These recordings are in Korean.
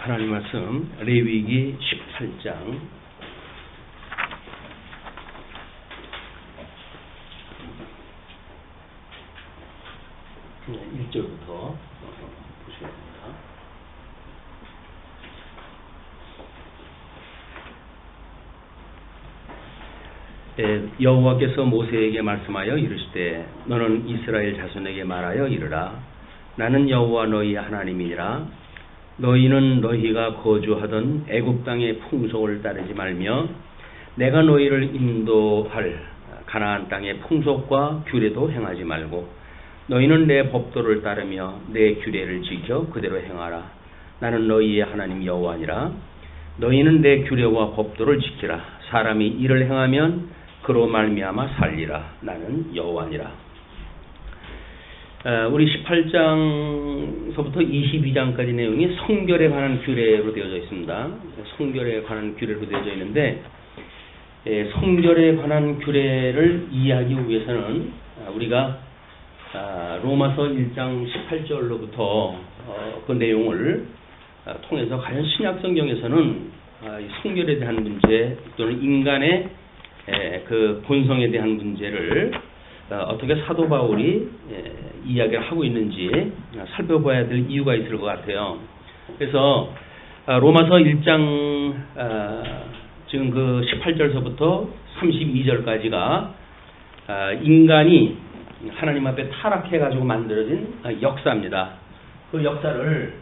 하나님 말씀 레위기 18장 1절부터 보시겠습니다. 여호와께서 모세에게 말씀하여 이르시되 너는 이스라엘 자손에게 말하여 이르라. 나는 여호와 너희 하나님이니라. 너희는 너희가 거주하던 애굽 땅의 풍속을 따르지 말며 내가 너희를 인도할 가나안 땅의 풍속과 규례도 행하지 말고 너희는 내 법도를 따르며 내 규례를 지켜 그대로 행하라. 나는 너희의 하나님 여호와니라. 너희는 내 규례와 법도를 지키라. 사람이 이를 행하면 그로 말미암아 살리라. 나는 여호와니라. 우리 18장서부터 22장까지 내용이 성결에 관한 규례로 되어져 있습니다. 성결에 관한 규례로 되어져 있는데 성결에 관한 규례를 이해하기 위해서는 우리가 로마서 1장 18절로부터 그 내용을 통해서 과연 신약 성경에서는 성결에 대한 문제 또는 인간의 그 본성에 대한 문제를 어떻게 사도 바울이 이야기를 하고 있는지 살펴봐야 될 이유가 있을 것 같아요. 그래서 로마서 1장 지금 그 18절서부터 32절까지가 인간이 하나님 앞에 타락해가지고 만들어진 역사입니다. 그 역사를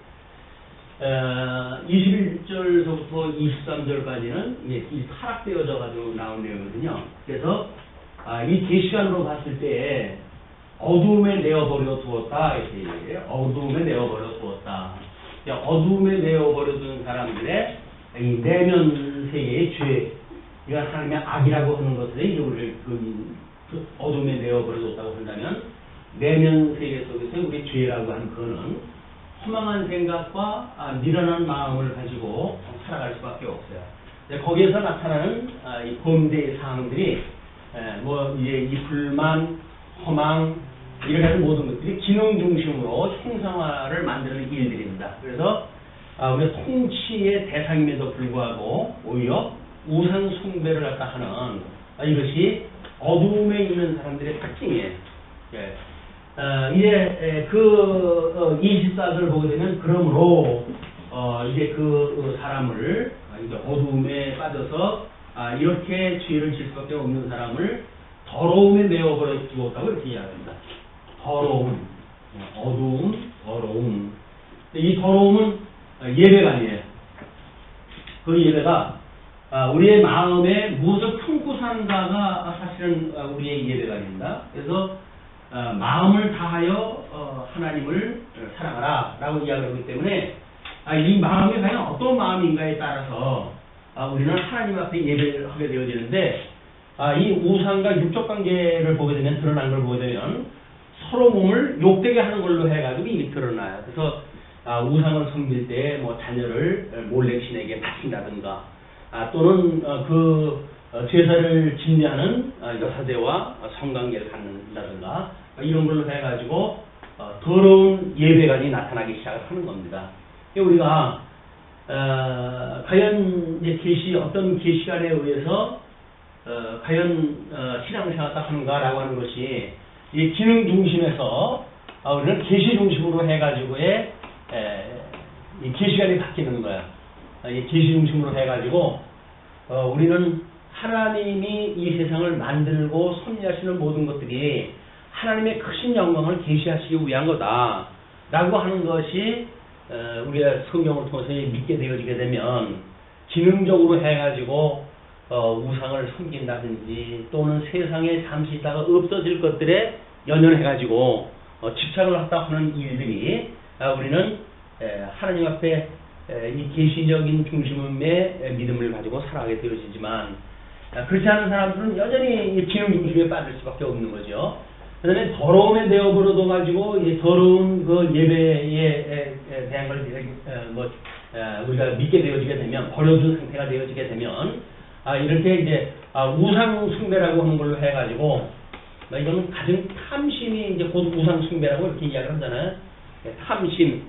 21절서부터 23절까지는 이 타락되어져 가지고 나온 내용이거든요. 그래서 이 계시관으로 봤을 때 어두움에 내어버려 두었다 이렇게 얘기해요. 어두움에 내어버려 두었다. 어두움에 내어버려 둔 사람들의 이 내면 세계의 죄, 이건 하나님의 악이라고 하는 것들의 이름을 그 어둠에 내어버려 뒀다고 한다면 내면 세계 속에서 우리 죄라고 하는 그거는 허망한 생각과 미련한 마음을 가지고 살아갈 수밖에 없어요. 거기에서 나타나는 이 범죄의 사항들이 이제 이 불만, 허망 이런 하는 모든 것들이 기능 중심으로 형상화를 만드는 일들입니다. 그래서 우리가 통치의 대상임에도 불구하고 오히려 우상 숭배를 갖다 하는 이것이 어두움에 있는 사람들의 특징이에요. 이제 그 24절을 보게 되면 그러므로 이제 그 사람을 이제 어두움에 빠져서 이렇게 죄를 질 수밖에 없는 사람을 더러움에 내어버려 두었다고 이렇게 이야기합니다. 더러움, 어두움, 더러움. 이 더러움은 예배가 아니에요. 그 예배가 우리의 마음에 무엇을 품고 산다가 사실은 우리의 예배가 아닙니다. 그래서 마음을 다하여 하나님을 사랑하라 라고 이야기하기 때문에 이 마음이 과연 어떤 마음인가에 따라서 우리는 하나님 앞에 예배를 하게 되어지는데 이 우상과 육적 관계를 보게 되면 드러난 걸 보게 되면 서로 몸을 욕되게 하는 걸로 해가지고 이미 드러나요. 그래서 우상을 섬길 때 뭐 자녀를 몰래 신에게 바친다든가 또는 그 제사를 집례하는 여사제와 성관계를 갖는다든가 이런 걸로 해가지고 더러운 예배관이 나타나기 시작하는 겁니다. 우리가 과연 이제 어떤 계시관에 의해서 과연 신앙생활을 하는가라고 하는 것이 이 기능 중심에서 우리는 계시 중심으로 해가지고의 이 계시관이 바뀌는 거야. 이 계시 중심으로 해가지고 우리는 하나님이 이 세상을 만들고 섭리하시는 모든 것들이 하나님의 크신 영광을 계시하시기 위한 거다라고 하는 것이 우리가 성경을 통해서 믿게 되어지게 되면 기능적으로 해가지고 우상을 섬긴다든지 또는 세상에 잠시 있다가 없어질 것들에 연연해가지고 집착을 갖다 하는 일들이 우리는 하나님 앞에 이 계시적인 중심의 믿음을 가지고 살아가게 되어지지만 그렇지 않은 사람들은 여전히 기능 중심에 빠질 수밖에 없는 거죠. 그 다음에 더러움에 내어버려둬 가지고 이 더러운 그 예배에 대한 걸 우리가 믿게 되어지게 되면 버려둔 상태가 되어지게 되면 이렇게 이제 우상 숭배라고 하는 걸로 해가지고 이거는 가진 탐심이 이제 곧 우상 숭배라고 이렇게 이야기를 하잖아요. 탐심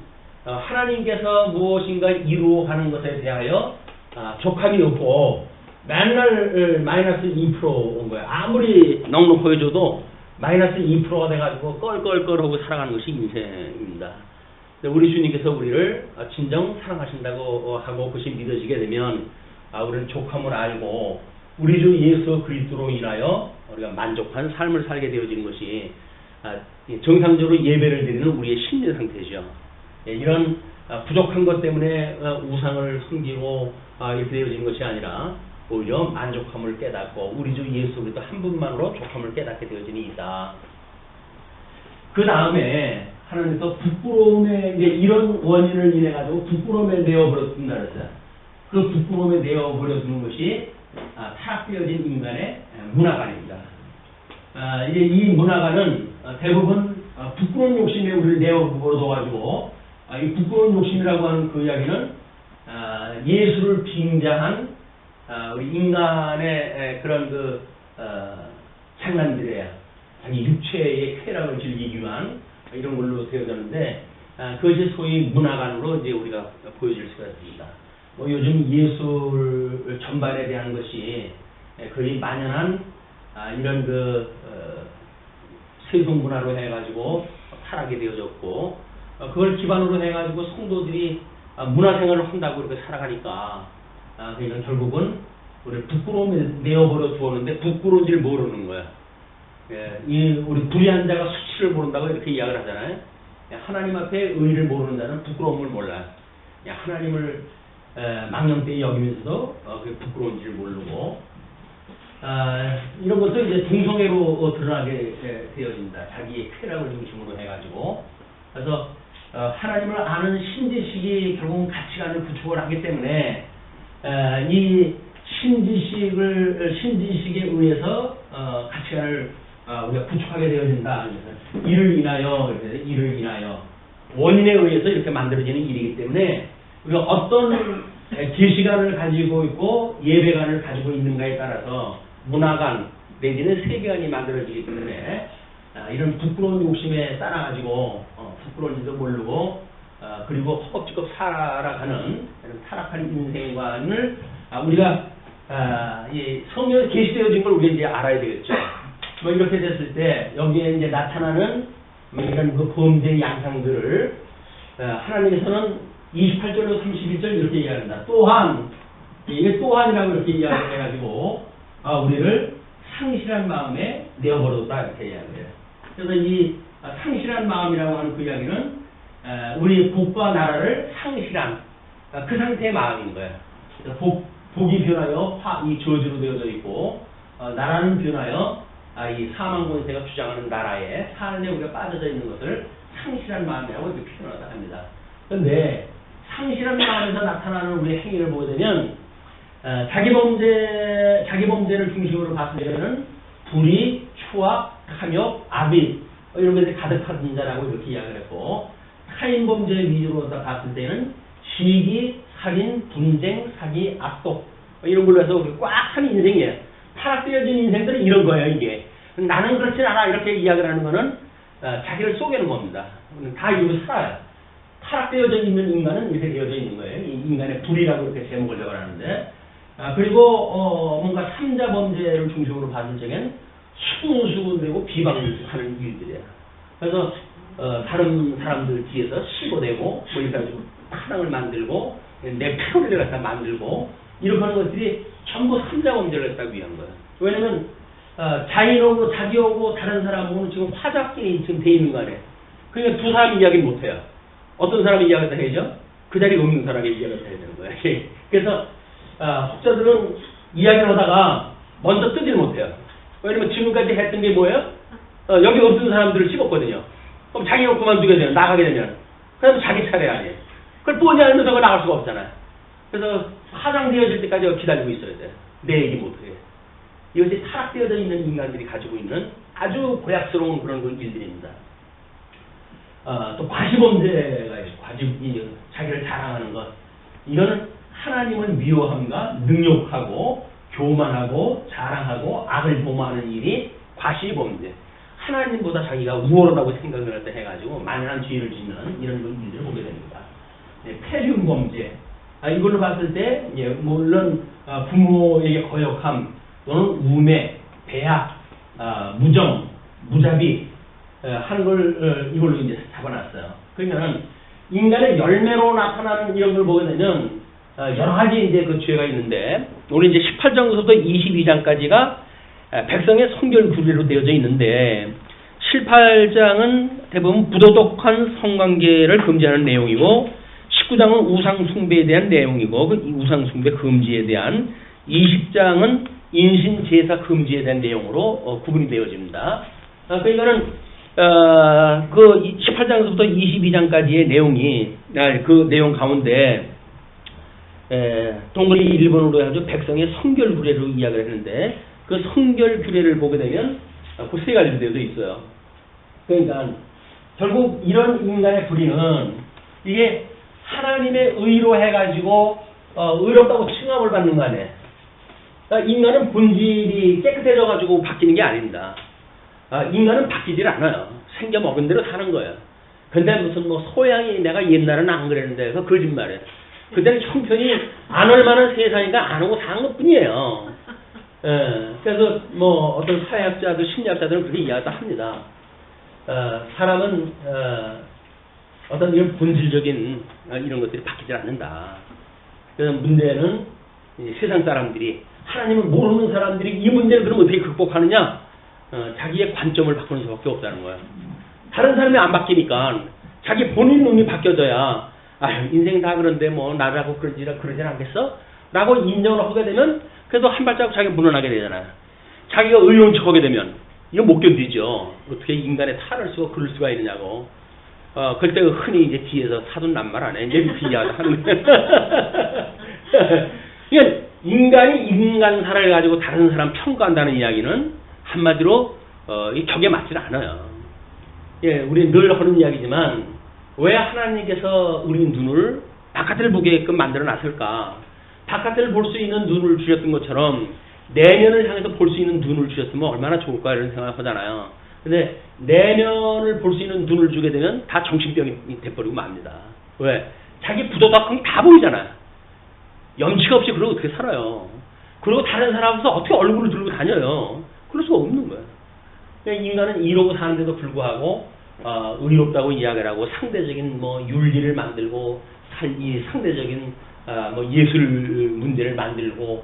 하나님께서 무엇인가 이루어가는 것에 대하여 족함이 없고 맨날 마이너스 2%온 거야. 아무리 넉넉해져도 마이너스 2%가 돼가지고 껄껄껄하고 살아가는 것이 인생입니다. 우리 주님께서 우리를 진정 사랑하신다고 하고 그것이 믿어지게 되면 우리는 족함을 알고 우리 주 예수 그리스도로 인하여 우리가 만족한 삶을 살게 되어지는 것이 정상적으로 예배를 드리는 우리의 심리 상태죠. 이런 부족한 것 때문에 우상을 섬기고 이렇게 되어지는 것이 아니라 오히려 만족함을 깨닫고 우리 주 예수 그리스도 한 분만으로 족함을 깨닫게 되어지는 이다. 그 다음에 하나님께서 부끄러움에 이런 원인을 인해 가지고 부끄러움에 내어버렸습니다. 그랬어요. 그 부끄러움에 내어버려두는 것이 타락되어진 인간의 문화관입니다. 이제 이 문화관은 대부분 부끄러운 욕심에 우리를 내어버려둬가지고 이 부끄러운 욕심이라고 하는 그 이야기는 예수를 빙자한 우리 인간의 그런 장난들이에요. 자기 육체의 쾌락을 즐기기 위한 이런 걸로 되어졌는데 그것이 소위 문화관으로 이제 우리가 보여질 수가 있습니다. 요즘 예술 전반에 대한 것이 거의 만연한 이런 세속 문화로 해가지고 타락이 되어졌고 그걸 기반으로 해가지고 성도들이 문화생활을 한다고 이렇게 살아가니까 그러니까 결국은 우리 부끄러움에 내어버려 두었는데 부끄러운지를 모르는 거야. 우리 불의한 자가 수치를 모른다고 이렇게 이야기를 하잖아요. 하나님 앞에 의의를 모르는 자는 부끄러움을 몰라요. 하나님을 망령되이 여기면서도 그게 부끄러운지를 모르고 이런 것도 이제 동성애로 드러나게 되어진다. 자기의 쾌락을 중심으로 해가지고 그래서 하나님을 아는 신지식이 결국 가치관을 구축을 하기 때문에 이 신지식에 의해서 가치관을 우리가 구축하게 되어진다. 이를 인하여 원인에 의해서 이렇게 만들어지는 일이기 때문에 우리가 어떤 계시관을 가지고 있고 예배관을 가지고 있는가에 따라서 문화관 내지는 세계관이 만들어지기 때문에 이런 부끄러운 욕심에 따라가지고 부끄러운지도 모르고 그리고 허겁지겁 살아가는 타락한 인생관을 우리가 성경에 계시되어진 걸 우리가 이제 알아야 되겠죠. 이렇게 됐을 때 여기에 이제 나타나는 이런 그 범죄의 양상들을 하나님께서는 28절로 31절 이렇게 이야기합니다. 또한 이게 또한이라고 이렇게 이야기해가지고 우리를 상실한 마음에 내어버렸다 이렇게 이야기해요. 그래서 이 상실한 마음이라고 하는 그 이야기는 우리 복과 나라를 상실한 그 상태의 마음인 거예요. 복이 변하여 이 저주로 되어져 있고 나라는 변하여 이 사망 권세가 주장하는 나라의 삶에 우리가 빠져져 있는 것을 상실한 마음이라고 이렇게 표현하다 합니다. 그런데 상실한 마음에서 나타나는 우리의 행위를 보게 되면 자기 범죄를 중심으로 봤을 때는 불의, 추악, 탐욕, 압의 이런 것들이 가득한 자라고 이렇게 이야기를 했고 타인 범죄 위주로 봤을 때는 시기, 살인, 분쟁, 사기, 악독 이런 걸로 해서 꽉 한 인생이에요. 타락되어진 인생들은 이런 거예요. 이게 나는 그렇진 않아 이렇게 이야기를 하는 거는 자기를 속이는 겁니다. 다 이루고 살아요. 타락되어져 있는 인간은 이렇게 되어져 있는 거예요. 이 인간의 불이라고 이렇게 제목을 적어놨는데 그리고 뭔가 삼자 범죄를 중심으로 봤을 적엔 순수되고 비방하는 일들이에요. 그래서 다른 사람들 뒤에서 시고되고 뭐 이렇게 가지고 파랑을 만들고 내 표를 갖다 만들고 이렇게 하는 것들이 전부 삼자 범죄를 갖다 위한 거예요. 왜냐면 자인하고 자기하고 다른 사람하고는 지금 화작끼리 지금 돼 있는 거 아니에요. 그러니까 두 사람이 이야기를 못해요. 어떤 사람이 이야기를 해야죠? 그 자리에 없는 사람이 이야기를 해야 되는 거예요. 그래서 혹자들은 이야기를 하다가 먼저 뜨질 못해요. 왜냐면 지금까지 했던 게 뭐예요? 여기 없던 사람들을 씹었거든요. 그럼 자기가 그만두게 되면 나가게 되면 그럼 자기 차례 아니에요. 그걸 뻔히 알면서 그걸 나갈 수가 없잖아요. 그래서 화장되어질 때까지 기다리고 있어야 돼요. 내 얘기 못하게. 이것이 타락되어져 있는 인간들이 가지고 있는 아주 고약스러운 그런 일들입니다. 또 과시범죄가 있어요. 자기를 자랑하는 것. 이거는 하나님을 미워함과 능욕하고 교만하고 자랑하고 악을 도모하는 일이 과시범죄. 하나님보다 자기가 우월하다고 생각을 해가지고 만연한 죄를 짓는 이런 일들을 보게 됩니다. 폐륜 범죄. 이걸로 봤을 때, 물론, 부모에게 거역함, 또는 우매, 배약, 무정, 무자비, 하는 걸, 이걸로 이제 잡아놨어요. 그러면은, 인간의 열매로 나타나는 이런 걸 보게 되면, 여러 가지 이제 그 죄가 있는데, 우리 이제 18장부터 22장까지가 백성의 성결 규례로 되어져 있는데, 18장은 대부분 부도덕한 성관계를 금지하는 내용이고, 19장은 우상숭배에 대한 내용이고, 그 우상숭배 금지에 대한, 20장은 인신제사 금지에 대한 내용으로 구분이 되어집니다. 그러니까는, 그 18장에서부터 22장까지의 내용이, 그 내용 가운데, 동그리 1번으로 해가지고 백성의 성결 규례로 이야기를 했는데, 그 성결 규례를 보게 되면, 그 세 가지로 되어져 있어요. 그러니까, 결국 이런 인간의 불의는, 이게 하나님의 의로 해가지고, 의롭다고 칭함을 받는 거 아니에요. 그러니까 인간은 본질이 깨끗해져가지고 바뀌는 게 아닙니다. 인간은 바뀌질 않아요. 생겨 먹은 대로 사는 거예요. 근데 무슨 뭐 소양이 내가 옛날에는 안 그랬는데, 그거 거짓말이에요. 그때는 형편이 안 얼마나 세상이가 안 오고 사는 것 뿐이에요. 그래서 뭐 어떤 사회학자들, 심리학자들은 그렇게 이야기도 합니다. 사람은, 어떤 이런 본질적인 이런 것들이 바뀌질 않는다. 그래서 문제는 세상 사람들이, 하나님을 모르는 사람들이 이 문제를 그럼 어떻게 극복하느냐? 자기의 관점을 바꾸는 수밖에 없다는 거예요. 다른 사람이 안 바뀌니까 자기 본인 눈이 바뀌어져야, 인생 다 그런데 뭐 나라고 그러진 않겠어? 라고 인정을 하게 되면 그래도 한 발자국 자기가 물러나게 되잖아요. 자기가 의로운 척하게 되면 이거 못 견디죠. 어떻게 인간의 탈을 쓰고 그럴 수가 있느냐고. 그때 흔히 이제 뒤에서 사돈 낱말 안 해. 이제 그 이야기를 하는데. 그러니까 인간이 인간사를 가지고 다른 사람 평가한다는 이야기는 한마디로 이 격에 맞질 않아요. 예, 우리 늘 하는 이야기지만 왜 하나님께서 우리 눈을 바깥을 보게끔 만들어 놨을까? 바깥을 볼 수 있는 눈을 주셨던 것처럼 내면을 향해서 볼 수 있는 눈을 주셨으면 얼마나 좋을까 이런 생각을 하잖아요. 근데 내면을 볼 수 있는 눈을 주게 되면 다 정신병이 돼버리고 맙니다. 왜? 자기 부도덕한 게 다 보이잖아요. 염치가 없이 그러고 어떻게 살아요. 그리고 다른 사람 앞에서 어떻게 얼굴을 들고 다녀요. 그럴 수가 없는 거예요. 그러니까 인간은 이러고 사는데도 불구하고 의롭다고 이야기를 하고 상대적인 뭐 윤리를 만들고 이 상대적인 뭐 예술 문제를 만들고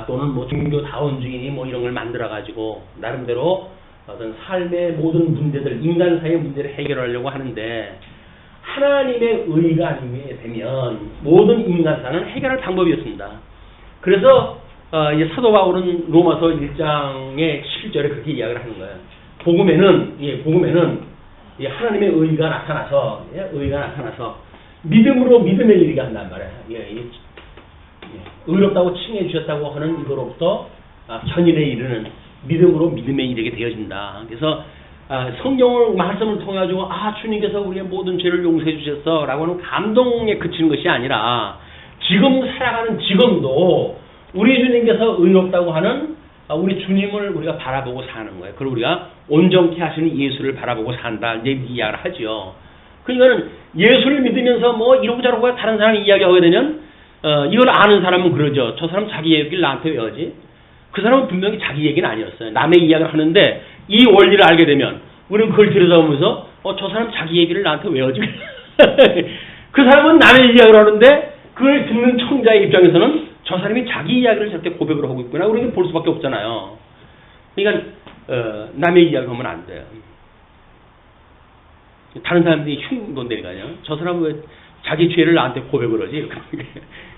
또는 뭐 종교다원주의니 뭐 이런 걸 만들어 가지고 나름대로 어떤 삶의 모든 문제들, 인간사의 문제를 해결하려고 하는데 하나님의 의가 아니게 되면 모든 인간사는 해결할 방법이었습니다. 그래서 이제 사도 바울은 로마서 1장의 7절에 그렇게 이야기를 하는 거예요. 복음에는 하나님의 의가 나타나서 믿음으로 믿음을 이르게 한단 말이에요. 의롭다고 칭해 주셨다고 하는 이거로부터 견인에 이르는 믿음으로 믿음에 이르게 되어진다. 그래서 성경을 말씀을 통해 가지고 주님께서 우리의 모든 죄를 용서해 주셨어 라고 하는 감동에 그치는 것이 아니라 지금 살아가는 지금도 우리 주님께서 의롭다고 하는 우리 주님을 우리가 바라보고 사는 거예요. 그리고 우리가 온전케 하시는 예수를 바라보고 산다 이제 이야기를 하죠. 그러니까는 예수를 믿으면서 뭐 이러고 저러고 다른 사람이 이야기하게 되면 이걸 아는 사람은 그러죠. 저 사람 자기 얘기를 나한테 왜 하지? 그 사람은 분명히 자기 얘기는 아니었어요. 남의 이야기를 하는데 이 원리를 알게 되면 우리는 그걸 들여다보면서 저 사람 자기 얘기를 나한테 왜 하지? 그 사람은 남의 이야기를 하는데 그걸 듣는 청자의 입장에서는 저 사람이 자기 이야기를 저렇게 고백을 하고 있구나. 우리는 볼 수밖에 없잖아요. 그러니까 남의 이야기를 하면 안 돼요. 다른 사람들이 흉돈다니까요. 저 사람은 왜 자기 죄를 나한테 고백을 하지?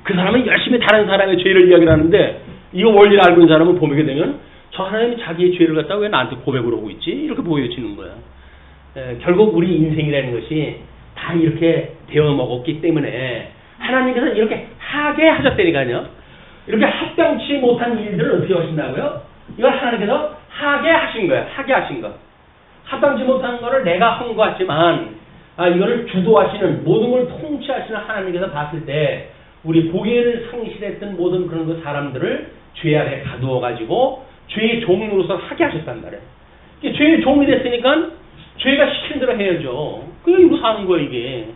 그 사람은 열심히 다른 사람의 죄를 이야기를 하는데 이거 원리를 알고 있는 사람은 보게 되면 저 사람이 자기의 죄를 갖다가 왜 나한테 고백을 하고 있지? 이렇게 보여지는 거야. 결국 우리 인생이라는 것이 다 이렇게 되어 먹었기 때문에 하나님께서 이렇게 하게 하셨다니까요. 이렇게 합당치 못한 일들을 어떻게 하신다고요? 이걸 하나님께서 하게 하신 거예요. 하게 하신 거. 합당치 못한 거를 내가 한 것 같지만 이거를 주도하시는 모든 걸 통치하시는 하나님께서 봤을 때 우리 보혜를 상실했던 모든 그런 그 사람들을 죄 아래 가두어 가지고 죄의 종으로서 하게 하셨단 말이에요. 죄의 종이 됐으니까 죄가 시킨 대로 해야죠. 그게 이거 사는 거예요, 이게.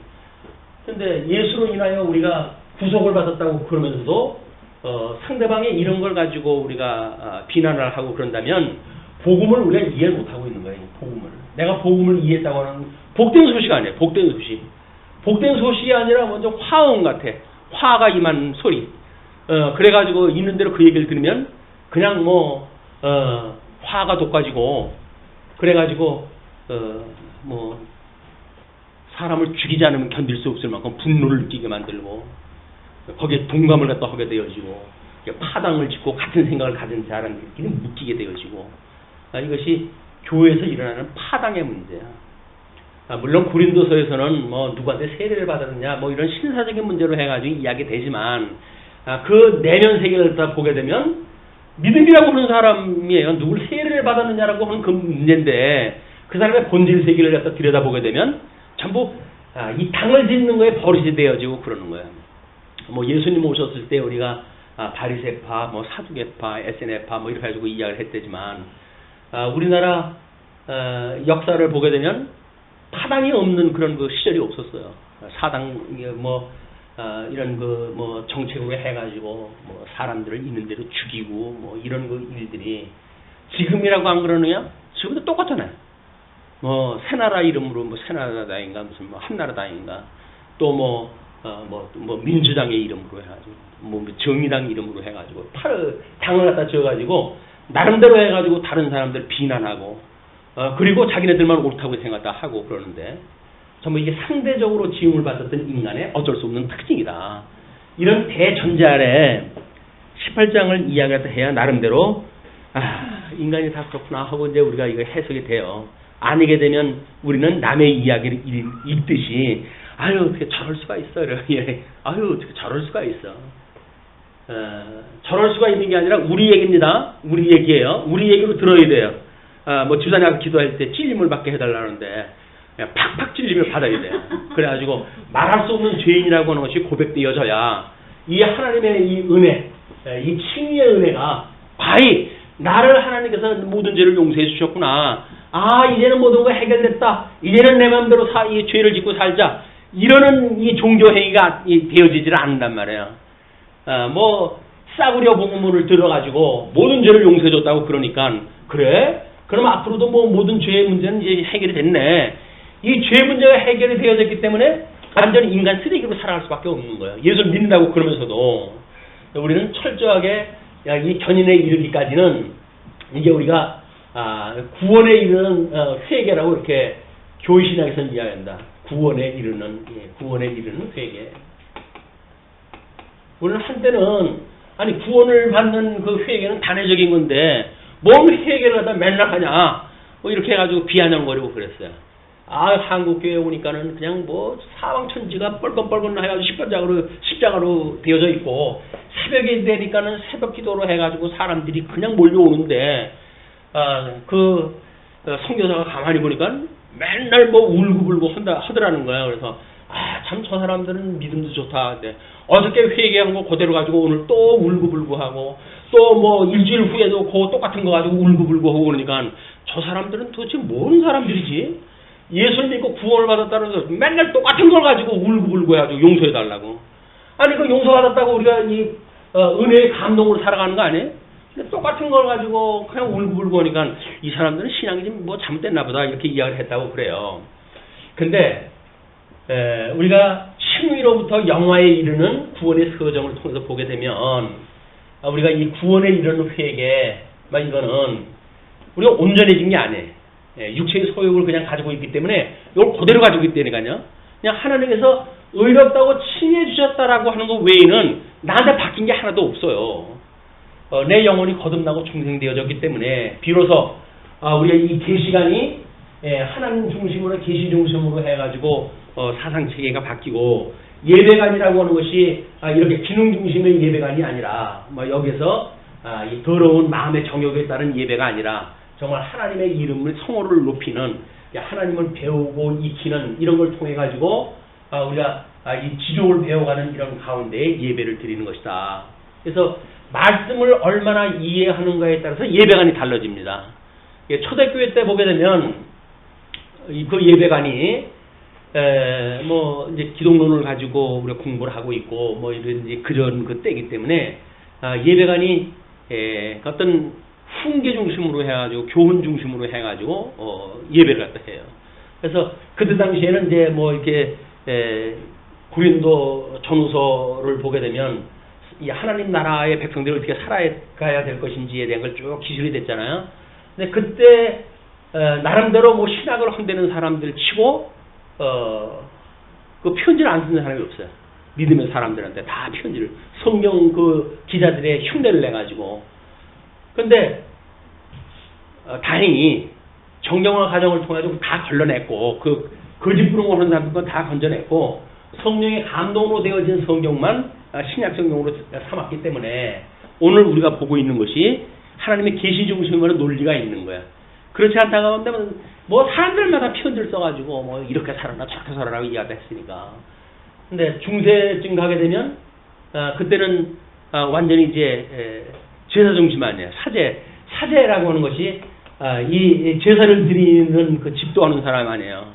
근데 예수로 인하여 우리가 구속을 받았다고 그러면서도 상대방의 이런 걸 가지고 우리가 비난을 하고 그런다면 복음을 우리가 이해를 못하고 있는 거예요. 복음을. 내가 복음을 이해했다고 하는 복된 소식 아니에요. 복된 소식. 복된 소식이 아니라 먼저 화음 같아. 화가 임한 소리. 그래가지고 있는 대로 그 얘기를 들으면 그냥 화가 돋가지고 그래가지고 사람을 죽이지 않으면 견딜 수 없을 만큼 분노를 느끼게 만들고 거기에 동감을 갖다 하게 되어지고 파당을 짓고 같은 생각을 가진 사람들끼리 묶이게 되어지고 이것이 교회에서 일어나는 파당의 문제야. 물론 고린도서에서는 누구한테 세례를 받았느냐 이런 신사적인 문제로 해가지고 이야기되지만 그 내면 세계를 다 보게 되면 믿음이라고 하는 사람이에요. 누굴 세례를 받았느냐라고 하는 그 문제인데 그 사람의 본질 세계를 갖다 들여다보게 되면 전부 이 당을 짓는 거에 버릇이 되어지고 그러는 거예요. 예수님 오셨을 때 우리가 바리새파, 사두개파, 에세네파 이렇게 가지고 이야기를 했대지만 우리나라 역사를 보게 되면 파당이 없는 그런 그 시절이 없었어요. 사당 이런 정책으로 해가지고 사람들을 있는 대로 죽이고 이런 그 일들이 지금이라고 안 그러느냐? 지금도 똑같잖아요. 새나라 이름으로 새나라당인가 무슨 한나라당인가 또 민주당의 이름으로 해가지고 정의당 이름으로 해가지고 당을 갖다 지어가지고 나름대로 해가지고 다른 사람들 비난하고 그리고 자기네들만 옳다고 생각다 하고 그러는데 전부 이게 상대적으로 지음을 받았던 인간의 어쩔 수 없는 특징이다. 이런 대전제 아래 18장을 이야기해야 나름대로 인간이 다 그렇구나 하고 이제 우리가 이거 해석이 돼요. 아니게 되면 우리는 남의 이야기를 읽듯이 어떻게 저럴 수가 있어. 어떻게 저럴 수가 있어. 저럴 수가 있는 게 아니라 우리 얘기입니다. 우리 얘기예요. 우리 얘기로 들어야 돼요. 집사님 아까 기도할 때 찔림을 받게 해달라는데 팍팍 찔림을 받아야 돼요. 그래가지고 말할 수 없는 죄인이라고 하는 것이 고백되어져야 이 하나님의 이 은혜, 이 칭의의 은혜가 과히 나를 하나님께서 모든 죄를 용서해 주셨구나. 이제는 모든 거 해결됐다. 이제는 내 마음대로 이 죄를 짓고 살자. 이러는 이 종교 행위가 되어지질 않는단 말이에요. 싸구려 복음을 들어가지고 모든 죄를 용서해 줬다고 그러니까 그래? 그럼 앞으로도 모든 죄의 문제는 이제 해결이 됐네. 이 죄 문제가 해결이 되어졌기 때문에 완전히 인간 쓰레기로 살아갈 수밖에 없는 거예요. 예수를 믿는다고 그러면서도 우리는 철저하게 이 견인에 이르기까지는 이제 우리가 구원에 이르는 회개라고 이렇게 교회신학에서는 이야기한다. 구원에 이르는 회개. 우리는 한때는 구원을 받는 그 회개는 단회적인 건데 뭔 회개를 하다 맨날 하냐 이렇게 해가지고 비아냥거리고 그랬어요. 한국교회 오니까는 그냥 사방천지가 뻘건뻘건 해가지고 십자가로 되어져 있고 새벽이 되니까는 새벽 기도로 해가지고 사람들이 그냥 몰려오는데 선교사가 가만히 보니까 맨날 울고불고 하더라는 거야. 그래서 참 저 사람들은 믿음도 좋다. 근데 어저께 회개한 거 그대로 가지고 오늘 또 울고불고 하고 또 일주일 후에도 그 똑같은 거 가지고 울고불고 하고 그러니까 저 사람들은 도대체 뭔 사람들이지? 예수를 믿고 구원을 받았다는 거 맨날 똑같은 걸 가지고 울고불고 해가지고 용서해달라고. 그 용서받았다고 우리가 이 은혜의 감동으로 살아가는 거 아니에요? 근데 똑같은 걸 가지고 그냥 울고불고 하니까 이 사람들은 신앙이 좀 잘못됐나 보다 이렇게 이야기를 했다고 그래요. 근데 우리가 칭의로부터 영화에 이르는 구원의 서정을 통해서 보게 되면 우리가 이 구원에 이르는 회개 이거는 우리가 온전해진 게 아니에요. 육체의 소욕을 그냥 가지고 있기 때문에 이걸 그대로 가지고 있다니까요. 그냥 하나님께서 의롭다고 칭해 주셨다라고 하는 것 외에는 나한테 바뀐 게 하나도 없어요. 내 영혼이 거듭나고 중생되어졌기 때문에 비로소 우리가 이 계시관이 하나님 중심으로 계시 중심으로 해가지고 사상 체계가 바뀌고 예배관이라고 하는 것이 이렇게 기능 중심의 예배관이 아니라 여기서 이 더러운 마음의 정욕에 따른 예배가 아니라 정말 하나님의 이름을 성호를 높이는 하나님을 배우고 익히는 이런 걸 통해 가지고 우리가 이 지족을 배워가는 이런 가운데 예배를 드리는 것이다. 그래서 말씀을 얼마나 이해하는가에 따라서 예배관이 달라집니다. 초대교회 때 보게 되면 그 예배관이 뭐 이제 기독론을 가지고 우리가 공부를 하고 있고 뭐 이런 이제 그런 그 때이기 때문에 예배관이 어떤 훈계 중심으로 해가지고 교훈 중심으로 해가지고 예배를 갖다 해요. 그래서 그때 당시에는 이제 뭐 이렇게 고린도 전후서를 보게 되면 이 하나님 나라의 백성들이 어떻게 살아가야 될 것인지에 대한 걸 쭉 기술이 됐잖아요. 근데 그때 나름대로 뭐 신학을 헌대는 사람들 치고 그 편지를 안 쓰는 사람이 없어요. 믿음의 사람들한테 다 편지를 성경 그 기자들의 흉내를 내 가지고. 근데 다행히 정경화 과정을 통해 가지고 다 걸러냈고 그 거짓 부름을 하는 사람들은 다 건져냈고 성령의 감동으로 되어진 성경만 신약 성경으로 삼았기 때문에 오늘 우리가 보고 있는 것이 하나님의 계시 중심으로 논리가 있는 거야. 그렇지 않다가 하면 뭐 사람들마다 편지를 써가지고 뭐 이렇게 살아라 저렇게 살아라고 이야기했으니까. 근데 중세쯤 가게 되면 그때는 완전히 이제 제사 중심 아니에요. 사제라고 하는 것이 이 제사를 드리는 그 집도하는 사람 아니에요.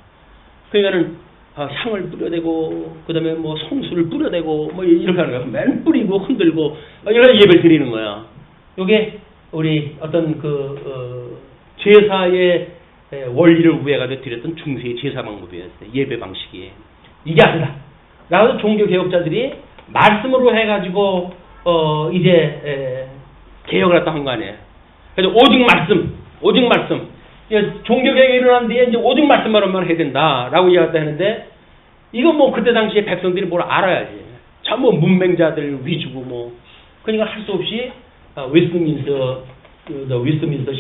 그러니까는 향을 뿌려대고 그다음에 뭐 성수를 뿌려대고 뭐 이렇게 하는 거예요. 맨 뿌리고 흔들고 이런 예배를 드리는 거예요. 이게 우리 어떤 제사의 원리를 위해가지고 드렸던 중세의 제사 방법이었어요. 예배 방식이. 이게 아니다. 그래서 종교 개혁자들이 말씀으로 해가지고 이제 개혁을 했다 한 거 아니에요. 그래서 오직 말씀. 종교 개혁이 일어난 뒤에 이제 오직 말씀만만 해야 된다라고 이야기했다 했는데 이건 뭐 그때 당시에 백성들이 뭘 알아야지. 전부 문맹자들 위주고 뭐 그러니까 할 수 없이 웨스트민스터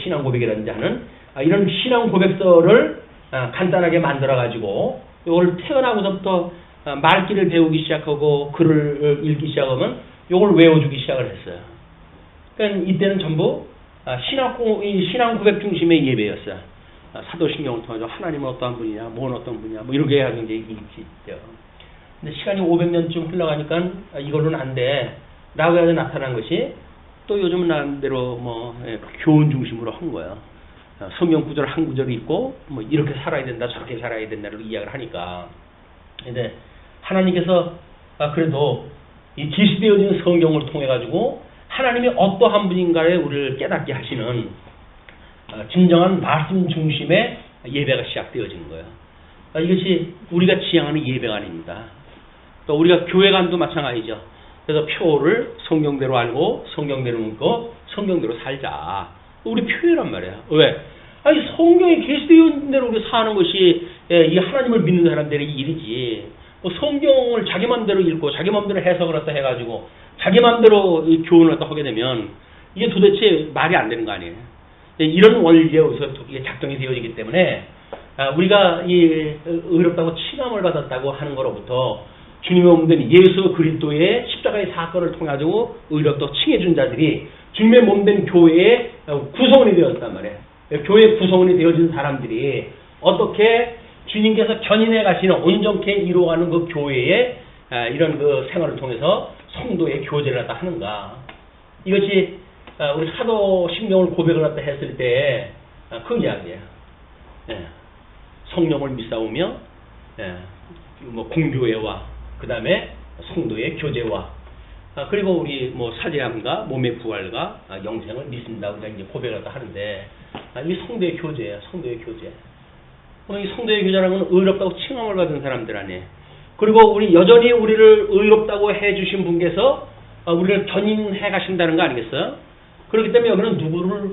신앙 고백이라든지 하는 이런 신앙 고백서를 간단하게 만들어 가지고 이걸 태어나고서부터 말귀를 배우기 시작하고 글을 읽기 시작하면 이걸 외워주기 시작을 했어요. 그러니까 이때는 전부 신앙 고백 중심의 예배였어요. 사도신경을 통해서 하나님은 어떠한 분이냐, 뭔 어떤 분이냐, 뭐 이렇게 해가지고 이제 있죠. 근데 시간이 500년쯤 흘러가니까 이걸로는 안 돼. 라고 해서 나타난 것이 또 요즘은 나름대로 뭐 교훈 중심으로 한 거예요. 성경 구절 한 구절이 있고 뭐 이렇게 살아야 된다, 저렇게 살아야 된다를 이야기를 하니까. 근데 하나님께서 그래도 이 계시되어진 성경을 통해 가지고 하나님이 어떠한 분인가를 우리를 깨닫게 하시는 진정한 말씀 중심의 예배가 시작되어지는 거예요. 이것이 우리가 지향하는 예배가 아닙니다. 또 우리가 교회관도 마찬가지죠. 그래서 표를 성경대로 알고 성경대로 묻고 성경대로 살자. 우리 표현란 말이에요. 왜? 아니 성경에 계시되어진 대로 우리 사는 것이 이 하나님을 믿는 사람들의 일이지. 뭐 성경을 자기 마음대로 읽고 자기 마음대로 해석을 했다 해가지고 자기 마음대로 교훈을 했다 하게 되면 이게 도대체 말이 안 되는 거 아니에요. 이런 원리에 의해서 작동이 되어지기 때문에 우리가 이 의롭다고 칭함을 받았다고 하는 것로부터 주님의 몸된 예수 그리스도의 십자가의 사건을 통해 가지고 의롭다고 칭해준 자들이 주님의 몸된 교회의 구성원이 되었단 말이에요. 교회 구성원이 되어진 사람들이 어떻게 주님께서 견인해 가시는 온전케 이루어가는 그 교회의 이런 그 생활을 통해서 성도의 교제를 갖다 하는가. 이것이 우리 사도신경을 고백을 갖다 했을 때 그 이야기예요. 성령을 믿사오며 뭐 공교회와 그 다음에 성도의 교제와 그리고 우리 뭐 사제함과 몸의 부활과 영생을 믿습니다. 우리가 이제 고백을 갖다 하는데 이 성도의 교제예요. 성도의 교제. 이 성도의 교제라는 건 의롭다고 칭함을 받은 사람들 아니에요. 그리고 우리 여전히 우리를 의롭다고 해주신 분께서 우리를 견인해 가신다는 거 아니겠어요? 그렇기 때문에 여기는 누구를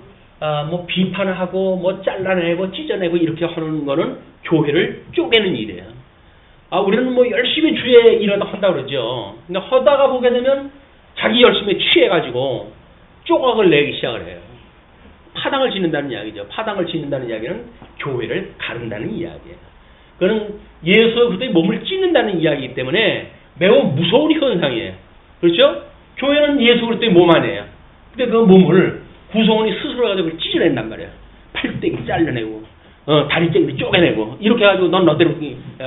뭐 비판하고 뭐 잘라내고 찢어내고 이렇게 하는 거는 교회를 쪼개는 일이에요. 우리는 뭐 열심히 주의 일을 한다 그러죠. 근데 하다가 보게 되면 자기 열심히 취해가지고 조각을 내기 시작을 해요. 파당을 짓는다는 이야기죠. 파당을 짓는다는 이야기는 교회를 가른다는 이야기예요. 그거는 예수 그리스도의 몸을 찢는다는 이야기이기 때문에 매우 무서운 현상이에요. 그렇죠? 교회는 예수 그리스도의 몸 아니에요. 근데 그 몸을 구성원이 스스로 가지고 찢어낸단 말이에요. 팔뚝대기 잘라내고 다리째기 쪼개내고 이렇게 해가지고 넌 너대로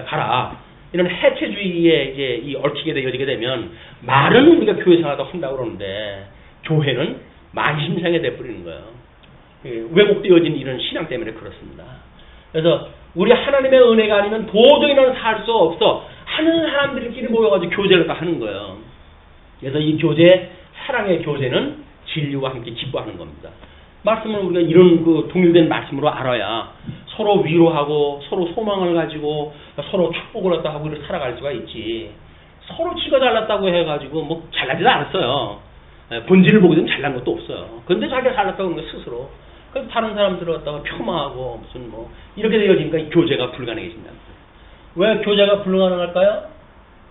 가라. 이런 해체주의에 이제 이 얽히게 되어지게 되면 말은 우리가 교회 생활도 한다고 그러는데 교회는 만심상에 돼버리는 거예요. 왜곡되어진 이런 신앙 때문에 그렇습니다. 그래서 우리 하나님의 은혜가 아니면 도저히 나는 살 수 없어 하는 사람들끼리 모여가지고 교제를 다 하는 거예요. 그래서 이 교제, 사랑의 교제는 진리와 함께 기뻐하는 겁니다. 말씀을 우리가 이런 그 동일된 말씀으로 알아야 서로 위로하고 서로 소망을 가지고 서로 축복을 갖다 하고 이렇게 살아갈 수가 있지. 서로 지가 잘났다고 해가지고 뭐 잘나지도 않았어요. 본질을 보게 되면 잘난 것도 없어요. 근데 자기가 잘났다고 하는 거 스스로. 그래서 다른 사람들을 갖다가 폄하하고 무슨 뭐 이렇게 되어지니까 이 교제가 불가능해진다. 왜 교제가 불가능할까요?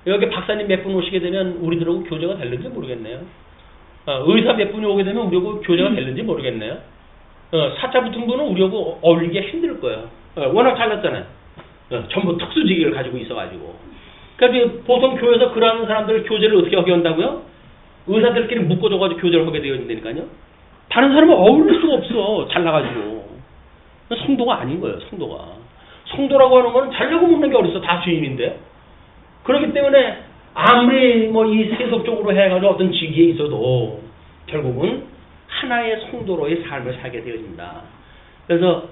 여기 박사님 몇 분 오시게 되면 우리들하고 교제가 될는지 모르겠네요. 의사 몇 분이 오게 되면 우리하고 교제가 될는지 모르겠네요. 사자 붙은 분은 우리하고 어울리기가 힘들 거예요. 워낙 잘났잖아요. 전부 특수지기를 가지고 있어가지고. 그러니까 보통 교회에서 그러한 사람들 교제를 어떻게 하게 한다고요? 의사들끼리 묶어줘가지고 교제를 하게 되어 있다니까요. 다른 사람은 어울릴 수가 없어. 잘나가지고. 성도가 아닌 거예요. 성도가. 성도라고 하는 건 잘나고 먹는 게 어딨어. 다 주인인데. 그렇기 때문에 아무리 뭐 이 세속적으로 해가지고 어떤 직위에 있어도 결국은 하나의 성도로의 삶을 살게 되어진다. 그래서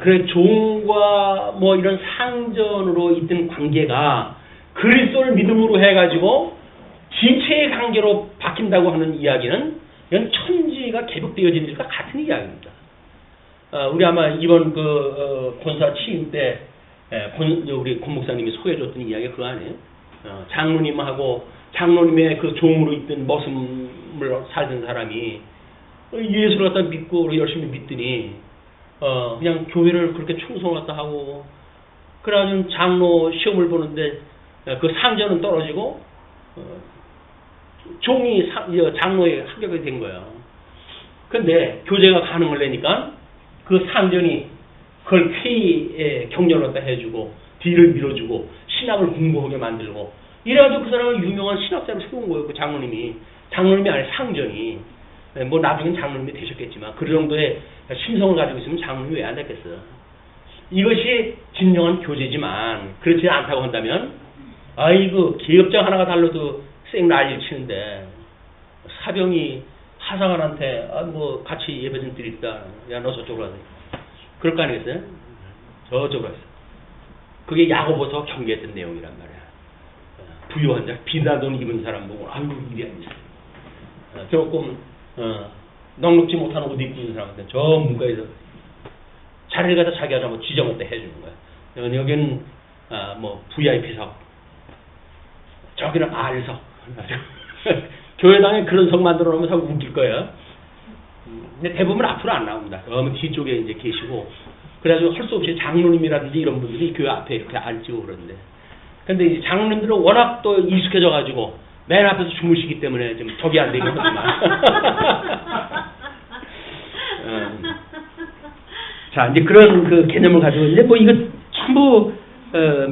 그래 종과 뭐 이런 상전으로 있던 관계가 그리스도를 믿음으로 해가지고 지체의 관계로 바뀐다고 하는 이야기는 이건 천지가 개벽되어지는 것과 같은 이야기입니다. 우리 아마 이번 본사 취임 때 우리 권 목사님이 소개해줬던 이야기가 그거 아니에요? 장로님하고 장로님의 그 종으로 있던 머슴을 살던 사람이 예수를 갖다 믿고 열심히 믿더니 그냥 교회를 그렇게 충성을 갖다 하고 그래가지고 장로 시험을 보는데 그 상전은 떨어지고 종이 장로에 합격이 된 거예요. 근데 교제가 가능을 내니까 그 상전이 그걸 쾌히 격려를 갖다 해주고 뒤를 밀어주고 신학을 공부하게 만들고 이래가지고 그 사람을 유명한 신학자로 세운 거예요. 그 장로님이 아니라 상전이 뭐 나중엔 장로님이 되셨겠지만 그 정도의 심성을 가지고 있으면 장로님이 왜 안 됐겠어요. 이것이 진정한 교제지만 그렇지 않다고 한다면 아이고 기업장 하나가 달라도 쌩 난리를 치는데 사병이 하사관한테 뭐 같이 예배 좀 드립다. 야 너 저쪽으로 가자. 그럴 거 아니겠어요? 저쪽으로 가자. 그게 야고보서 경계했던 내용이란 말이야. 부유한 자 비나돈 입은 사람 보고 아이고 이리 앉으세요. 조금 넉넉지 못한 옷 입고 있는 사람한테 저 문가에서 자리를 갖다 자기가 뭐 지정할 때 해주는 거야. 여기는 뭐 VIP석, 저기는 R석. 교회당에 그런 석 만들어 놓으면 참 웃길 거예요. 근데 대부분 앞으로 안 나옵니다. 뒤쪽에 이제 계시고 그래가지고 할 수 없이 장로님이라든지 이런 분들이 교회 앞에 이렇게 앉고 그러는데 근데 이제 장로님들은 워낙 또 익숙해져 가지고 맨 앞에서 주무시기 때문에 좀 적이 안 되긴 하지만 자 이제 그런 그 개념을 가지고 있는데 뭐 이거 전부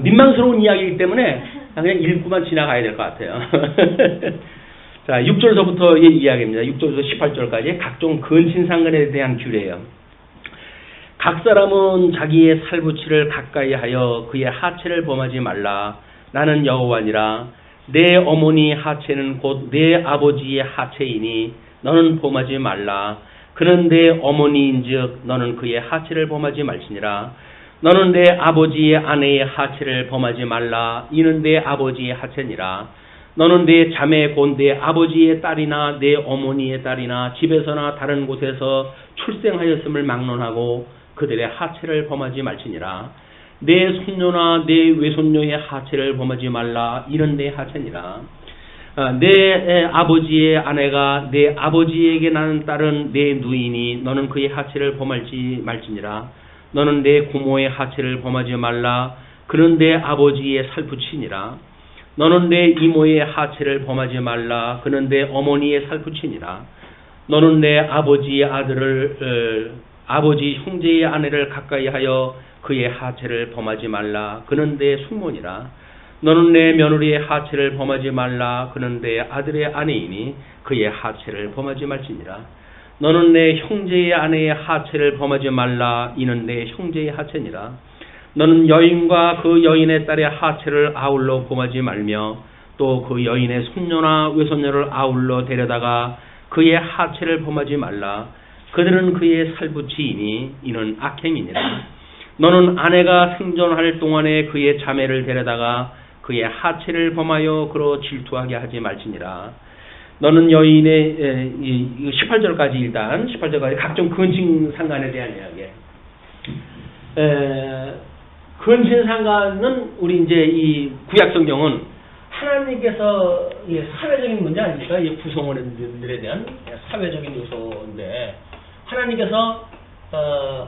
민망스러운 이야기이기 때문에 그냥 읽고만 지나가야 될 것 같아요. 자 6절서부터 이야기입니다. 6절에서 18절까지 각종 근친상간에 대한 규례예요. 각 사람은 자기의 살부치를 가까이 하여 그의 하체를 범하지 말라. 나는 여호와니라. 내 어머니 하체는 곧 내 아버지의 하체이니 너는 범하지 말라. 그는 내 어머니인즉 너는 그의 하체를 범하지 말지니라. 너는 내 아버지의 아내의 하체를 범하지 말라. 이는 내 아버지의 하체니라. 너는 내 자매 곧 내 아버지의 딸이나 내 어머니의 딸이나 집에서나 다른 곳에서 출생하였음을 막론하고 그들의 하체를 범하지 말지니라. 내 손녀나 내 외손녀의 하체를 범하지 말라. 이는 내 하체니라. 내 아버지의 아내가 내 아버지에게 낳은 딸은 내 누이니 너는 그의 하체를 범하지 말지니라. 너는 내 고모의 하체를 범하지 말라. 그는 내 아버지의 살부치니라. 너는 내 이모의 하체를 범하지 말라. 그는 내 어머니의 살부치니라. 너는 내 아버지의 아버지 형제의 아내를 가까이 하여 그의 하체를 범하지 말라. 그는 내 숙모니라. 너는 내 며느리의 하체를 범하지 말라. 그는 내 아들의 아내이니 그의 하체를 범하지 말지니라. 너는 내 형제의 아내의 하체를 범하지 말라. 이는 내 형제의 하체니라. 너는 여인과 그 여인의 딸의 하체를 아울러 범하지 말며 또 그 여인의 손녀나 외손녀를 아울러 데려다가 그의 하체를 범하지 말라. 그들은 그의 살부치이니 이는 악행이니라. 너는 아내가 생존할 동안에 그의 자매를 데려다가 그의 하체를 범하여 그로 질투하게 하지 말지니라. 너는 여인의 18절까지 일단 18절까지 각종 근친상간에 대한 이야기. 근친상간은 우리 이제 이 구약 성경은 하나님께서 사회적인 문제 아닙니까? 이 구성원들에 대한 사회적인 요소인데 하나님께서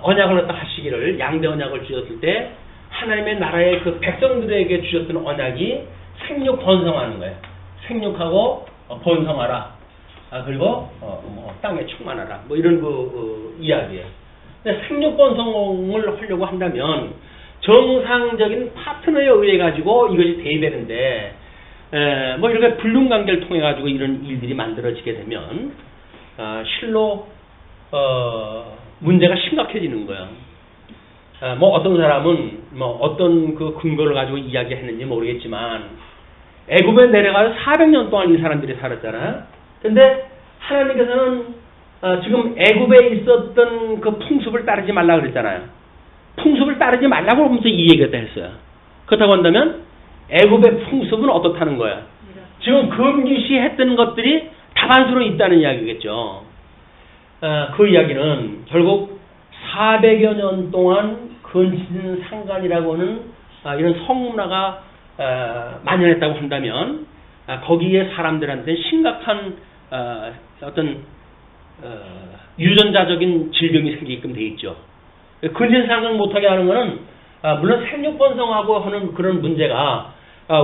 언약을 갖다 하시기를 양대 언약을 주셨을 때 하나님의 나라의 그 백성들에게 주셨던 언약이 생육 번성하는 거예요. 생육하고 번성하라. 그리고 땅에 충만하라. 뭐 이런 이야기예요. 근데 생육 번성을 하려고 한다면 정상적인 파트너에 의해 가지고 이것이 대입되는데 뭐 이렇게 불륜 관계를 통해 가지고 이런 일들이 만들어지게 되면 실로 문제가 심각해지는 거예요. 뭐 어떤 사람은 뭐 어떤 그 근거를 가지고 이야기했는지 모르겠지만 애굽에 내려가서 400년 동안 이 사람들이 살았잖아요. 근데 하나님께서는 지금 애굽에 있었던 그 풍습을 따르지 말라고 그랬잖아요. 풍습을 따르지 말라고 하면서 이 얘기를 했어요. 그렇다고 한다면 애굽의 풍습은 어떻다는 거야? 지금 금기시했던 것들이 다반수로 있다는 이야기겠죠. 그 이야기는 결국 400여 년 동안 근친상간이라고 하는 이런 성문화가 만연했다고 한다면 거기에 사람들한테 심각한 어떤 유전자적인 질병이 생기게끔 돼 있죠. 근친상간 못하게 하는 것은 물론 생육번성하고 하는 그런 문제가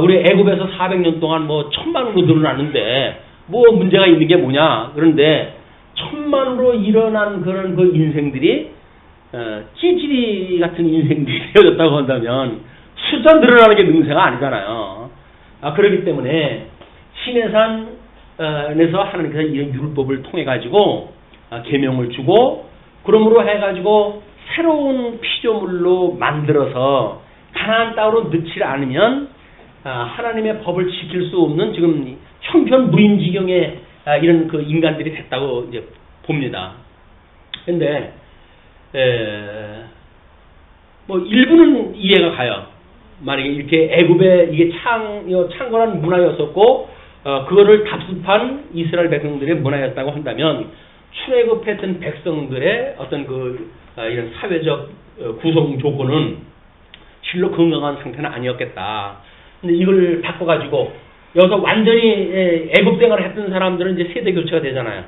우리 애굽에서 400년 동안 뭐 1000만으로 늘어났는데 뭐 문제가 있는 게 뭐냐. 그런데 1000만으로 일어난 그런 그 인생들이 찌질이 같은 인생들이 되어졌다고 한다면 숫자 늘어나는 게 능세가 아니잖아요. 그렇기 때문에 시내산에서 하나님께서 이런 율법을 통해 가지고 계명을 주고 그러므로 해가지고 새로운 피조물로 만들어서 가나안 땅으로 넣지 않으면 하나님의 법을 지킬 수 없는 지금 형편 무인지경의 이런 그 인간들이 됐다고 이제 봅니다. 근데 뭐 일부는 이해가 가요. 만약에 이렇게 애굽에 이게 창궐한 문화였었고 그거를 답습한 이스라엘 백성들의 문화였다고 한다면 출애굽했던 백성들의 어떤 이런 사회적 구성 조건은 실로 건강한 상태는 아니었겠다. 근데 이걸 바꿔가지고 여기서 완전히 애굽 생활을 했던 사람들은 이제 세대 교체가 되잖아요.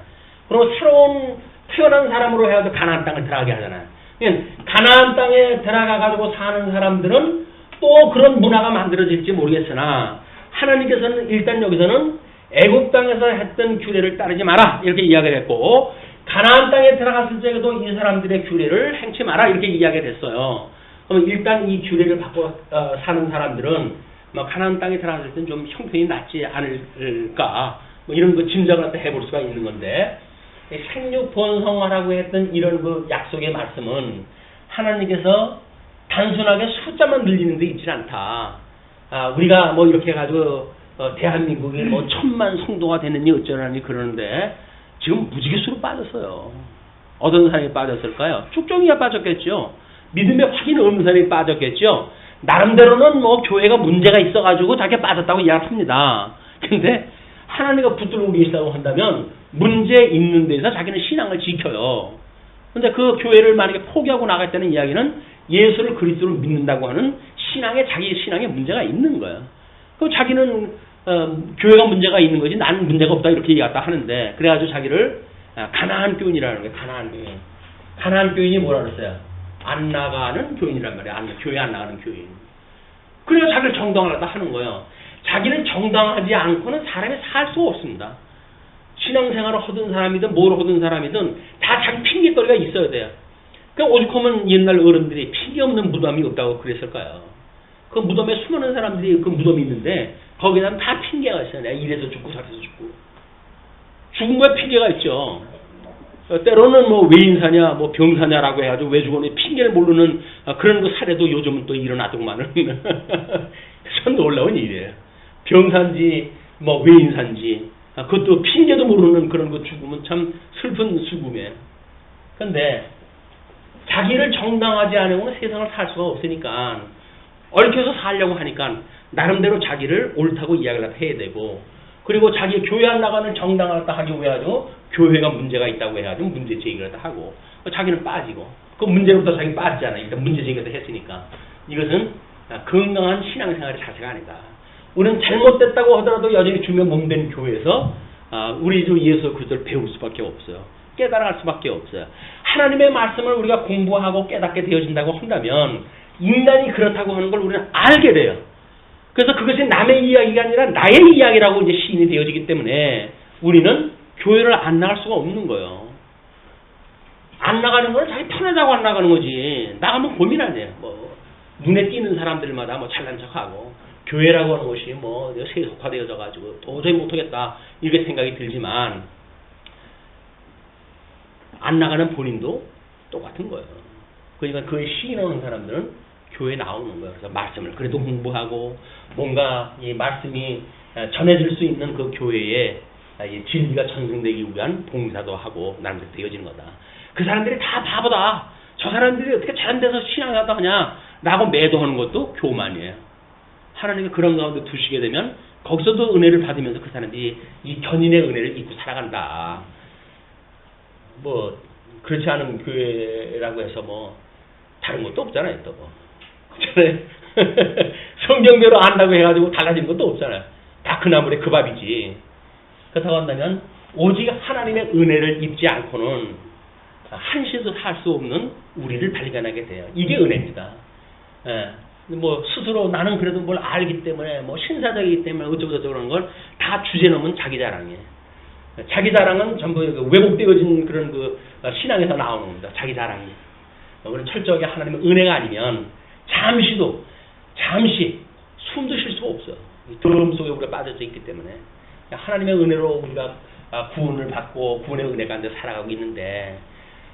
그리고 새로운 태어난 사람으로 해서 가나안 땅을 들어가게 하잖아요. 그러니까 가나안 땅에 들어가가지고 사는 사람들은 또 그런 문화가 만들어질지 모르겠으나 하나님께서는 일단 여기서는 애굽 땅에서 했던 규례를 따르지 마라 이렇게 이야기를 했고 가나안 땅에 들어갔을 때도 이 사람들의 규례를 행치 마라 이렇게 이야기를 했어요. 그럼 일단 이 규례를 바꿔 사는 사람들은 뭐 가나안 땅에 들어갔을 때는 좀 형편이 낫지 않을까 뭐 이런 거 짐작을 갖다 해볼 수가 있는 건데 생육 번성하라고 했던 이런 그 약속의 말씀은 하나님께서 단순하게 숫자만 늘리는 데 있지 않다. 우리가 뭐 이렇게 해가지고 대한민국이 뭐 1000만 성도가 되느니 어쩌라니 그러는데 지금 무지개수로 빠졌어요. 어떤 사람이 빠졌을까요? 쭉정이가 빠졌겠죠. 믿음의 확인 없는 사람이 빠졌겠죠. 나름대로는 뭐 교회가 문제가 있어가지고 자기가 빠졌다고 이야기합니다. 근데 하나님과 붙들고 계시다고 한다면 문제 있는 데서 자기는 신앙을 지켜요. 근데 그 교회를 만약에 포기하고 나갔다는 이야기는 예수를 그리스도로 믿는다고 하는 자기 신앙에 문제가 있는 거예요. 그럼 자기는 교회가 문제가 있는 거지 나는 문제가 없다 이렇게 얘기했다 하는데 그래가지고 자기를 가나안 교인이라는 거예요. 가나안 교인. 가나안 교인이 뭐라 그랬어요? 안 나가는 교인이란 말이에요. 교회 안 나가는 교인. 그래서 자기를 정당하다 하는 거예요. 자기는 정당하지 않고는 사람이 살 수가 없습니다. 신앙생활을 하던 사람이든 뭘 하던 사람이든 다 자기 핑계거리가 있어야 돼요. 그러니까 오죽하면 옛날 어른들이 핑계 없는 무덤이 없다고 그랬을까요? 그 무덤에 수많은 사람들이 그 무덤이 있는데 거기에는 다 핑계가 있어요. 내가 이래서 죽고 저래서 죽고. 죽은 거에 핑계가 있죠. 때로는 뭐 외인사냐 뭐 병사냐라고 해가지고 왜 죽었니 핑계를 모르는 그런 그 사례도 요즘은 또 일어나더구만은. 참 놀라운 일이에요. 병사인지 뭐 외인사인지 그것도 핑계도 모르는 그런 거 죽으면 참 슬픈 죽음이에요. 그런데 자기를 정당하지 않으면 세상을 살 수가 없으니까 얽혀서 살려고 하니까 나름대로 자기를 옳다고 이야기를 해야 되고, 그리고 자기 교회 안 나가는 정당하다 하기 위해서 교회가 문제가 있다고 해가지고 문제 제기를 하고, 자기는 빠지고, 그 문제로부터 자기 빠지잖아요. 일단 문제 제기를 했으니까. 이것은 건강한 신앙생활의 자세가 아니다. 우리는 잘못됐다고 하더라도 여전히 주면 몸된 교회에서 우리 주 예수 그리스도를 배울 수밖에 없어요. 깨달아갈 수밖에 없어요. 하나님의 말씀을 우리가 공부하고 깨닫게 되어진다고 한다면 인간이 그렇다고 하는 걸 우리는 알게 돼요. 그래서 그것이 남의 이야기가 아니라 나의 이야기라고 이제 시인이 되어지기 때문에 우리는 교회를 안 나갈 수가 없는 거예요. 안 나가는 건 자기 편하다고 안 나가는 거지. 나가면 고민하네요. 뭐 눈에 띄는 사람들마다 뭐 잘난 척하고, 교회라고 하는 것이 뭐 세속화되어져 가지고 도저히 못하겠다 이렇게 생각이 들지만, 안 나가는 본인도 똑같은 거예요. 그러니까 그에 시인하는 사람들은 교회에 나오는 거예요. 그래서 말씀을 그래도 공부하고 뭔가 이 말씀이 전해질 수 있는 그 교회에 이 진리가 전승되기 위한 봉사도 하고 나름대로 되어지는 거다. 그 사람들이 다 바보다. 저 사람들이 어떻게 저런 데서 신앙하다 하냐 라고 매도하는 것도 교만이에요. 하나님이 그런 가운데 두시게 되면 거기서도 은혜를 받으면서 그 사람들이 이 견인의 은혜를 입고 살아간다. 뭐 그렇지 않은 교회라고 해서 뭐 다른 것도 없잖아요. 또 뭐 성경대로 안다고 해가지고 달라진 것도 없잖아요. 다 그 나물에 그 밥이지. 그렇다고 한다면 오직 하나님의 은혜를 입지 않고는 한시도 살 수 없는 우리를 발견하게 돼요. 이게 은혜입니다. 예. 뭐 스스로 나는 그래도 뭘 알기 때문에 뭐 신사적이기 때문에 어쩌고저쩌고 그런 걸 다 주제넘은 자기 자랑이에요. 자기 자랑은 전부 왜곡되어진 그런 그 신앙에서 나오는 겁니다. 자기 자랑이. 우리는 철저하게 하나님의 은혜가 아니면 잠시 숨도 쉴 수가 없어요. 두려움 속에 우리가 빠져져 있기 때문에. 하나님의 은혜로 우리가 구원을 받고 구원의 은혜 가운데 살아가고 있는데,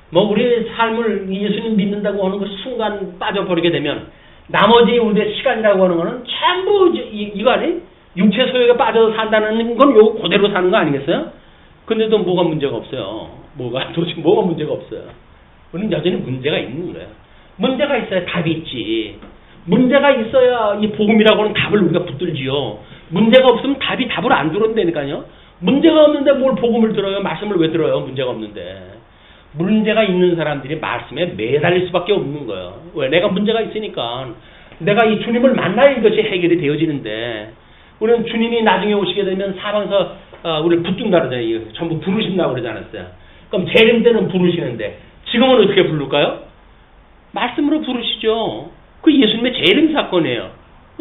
뭐 우리의 삶을 예수님 믿는다고 하는 것이 순간 빠져버리게 되면 나머지 우리의 시간이라고 하는 거는 전부 이거 아니? 육체 소욕에 빠져서 산다는 건 요 그대로 사는 거 아니겠어요? 근데도 뭐가 문제가 없어요. 도대체 뭐가 문제가 없어요. 우리는 여전히 문제가 있는 거예요. 문제가 있어야 답이 있지. 문제가 있어야 이 복음이라고 하는 답을 우리가 붙들지요. 문제가 없으면 답을 안 들어온다니까요. 문제가 없는데 뭘 복음을 들어요? 말씀을 왜 들어요? 문제가 없는데. 문제가 있는 사람들이 말씀에 매달릴 수밖에 없는 거예요. 왜? 내가 문제가 있으니까. 내가 이 주님을 만나야 이것이 해결이 되어지는데, 우리는 주님이 나중에 오시게 되면 사방서 우리를 붙든다 그러잖아요. 전부 부르신다고 그러지 않았어요? 그럼 재림 때는 부르시는데 지금은 어떻게 부를까요? 말씀으로 부르시죠. 그 예수님의 재림 사건이에요.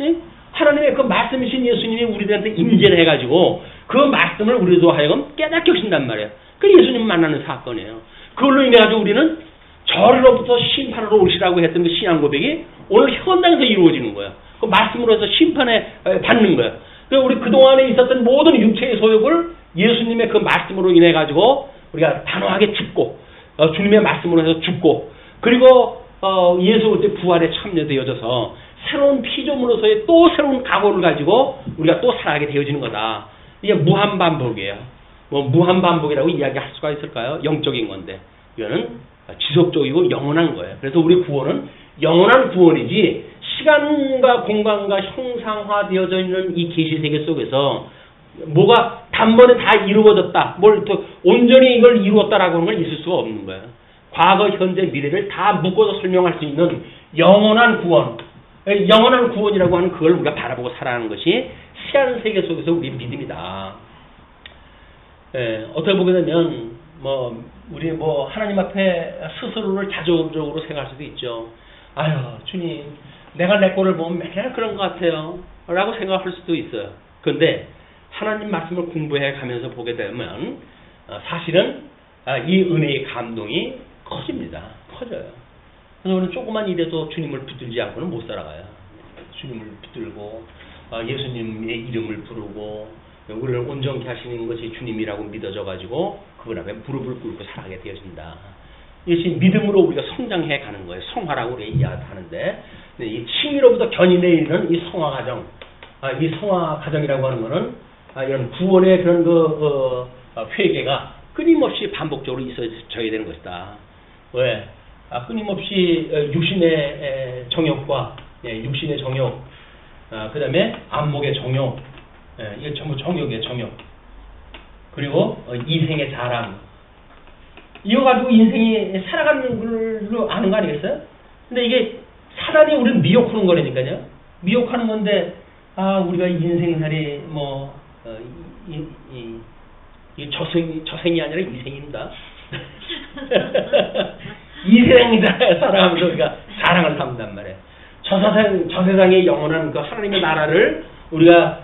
예? 하나님의 그 말씀이신 예수님이 우리들한테 임재를 해가지고 그 말씀을 우리도 하여금 깨닫게 하신단 말이에요. 그 예수님 만나는 사건이에요. 그걸로 인해가지고 우리는 저리로부터 심판으로 오시라고 했던 그 신앙 고백이 오늘 현장에서 이루어지는 거예요. 그 말씀으로 해서 심판에 받는 거예요. 우리 그동안에 있었던 모든 육체의 소욕을 예수님의 그 말씀으로 인해가지고 우리가 단호하게 죽고, 주님의 말씀으로 해서 죽고, 그리고 예수 그때 부활에 참여되어져서 새로운 피조물로서의 또 새로운 각오를 가지고 우리가 또 살아가게 되어지는 거다. 이게 무한반복이에요. 뭐 무한반복이라고 이야기할 수가 있을까요? 영적인 건데 이거는 지속적이고 영원한 거예요. 그래서 우리 구원은 영원한 구원이지, 시간과 공간과 형상화되어져 있는 이 계시세계 속에서 뭐가 단번에 다 이루어졌다, 뭘 또 온전히 이걸 이루었다라고 하는 건 있을 수가 없는 거예요. 과거, 현재, 미래를 다 묶어서 설명할 수 있는 영원한 구원, 영원한 구원이라고 하는 그걸 우리가 바라보고 살아가는 것이 시한 세계 속에서 우리의 믿음이다. 어떻게 보게 되면 우리 하나님 앞에 스스로를 자조적으로 생각할 수도 있죠. 아유, 주님, 내가 내 꼴을 보면 맨날 그런 것 같아요 라고 생각할 수도 있어요. 그런데 하나님 말씀을 공부해 가면서 보게 되면 사실은 이 은혜의 감동이 커집니다. 커져요. 그래서 우리는 조그만 일에도 주님을 붙들지 않고는 못 살아가요. 주님을 붙들고 예수님의 이름을 부르고 우리를 온전케 하시는 것이 주님이라고 믿어져 가지고 그분 앞에 무릎을 꿇고 살아가게 되어진다. 이것이 믿음으로 우리가 성장해 가는 거예요. 성화라고 우리가 이야기하는데, 이 칭의로부터 견인에 이르는 이 성화 과정, 이 성화 과정이라고 하는 것은 이런 구원의 그런 회개가 끊임없이 반복적으로 있어져야 되는 것이다. 왜? 끊임없이 육신의 정욕과 육신의 정욕, 그 다음에 안목의 정욕, 이게 전부 정욕이에요, 정욕. 그리고 이생의 자랑. 이거 가지고 인생이 살아가는 걸로 아는 거 아니겠어요? 근데 이게 사단이 우리를 미혹하는 거라니까요. 미혹하는 건데, 우리가 인생살이 이 저생이 아니라 이생입니다. 이생이다 살아가면서 우리가 자랑을 한단 말이에요. 저 세상의 영원한 그 하나님의 나라를 우리가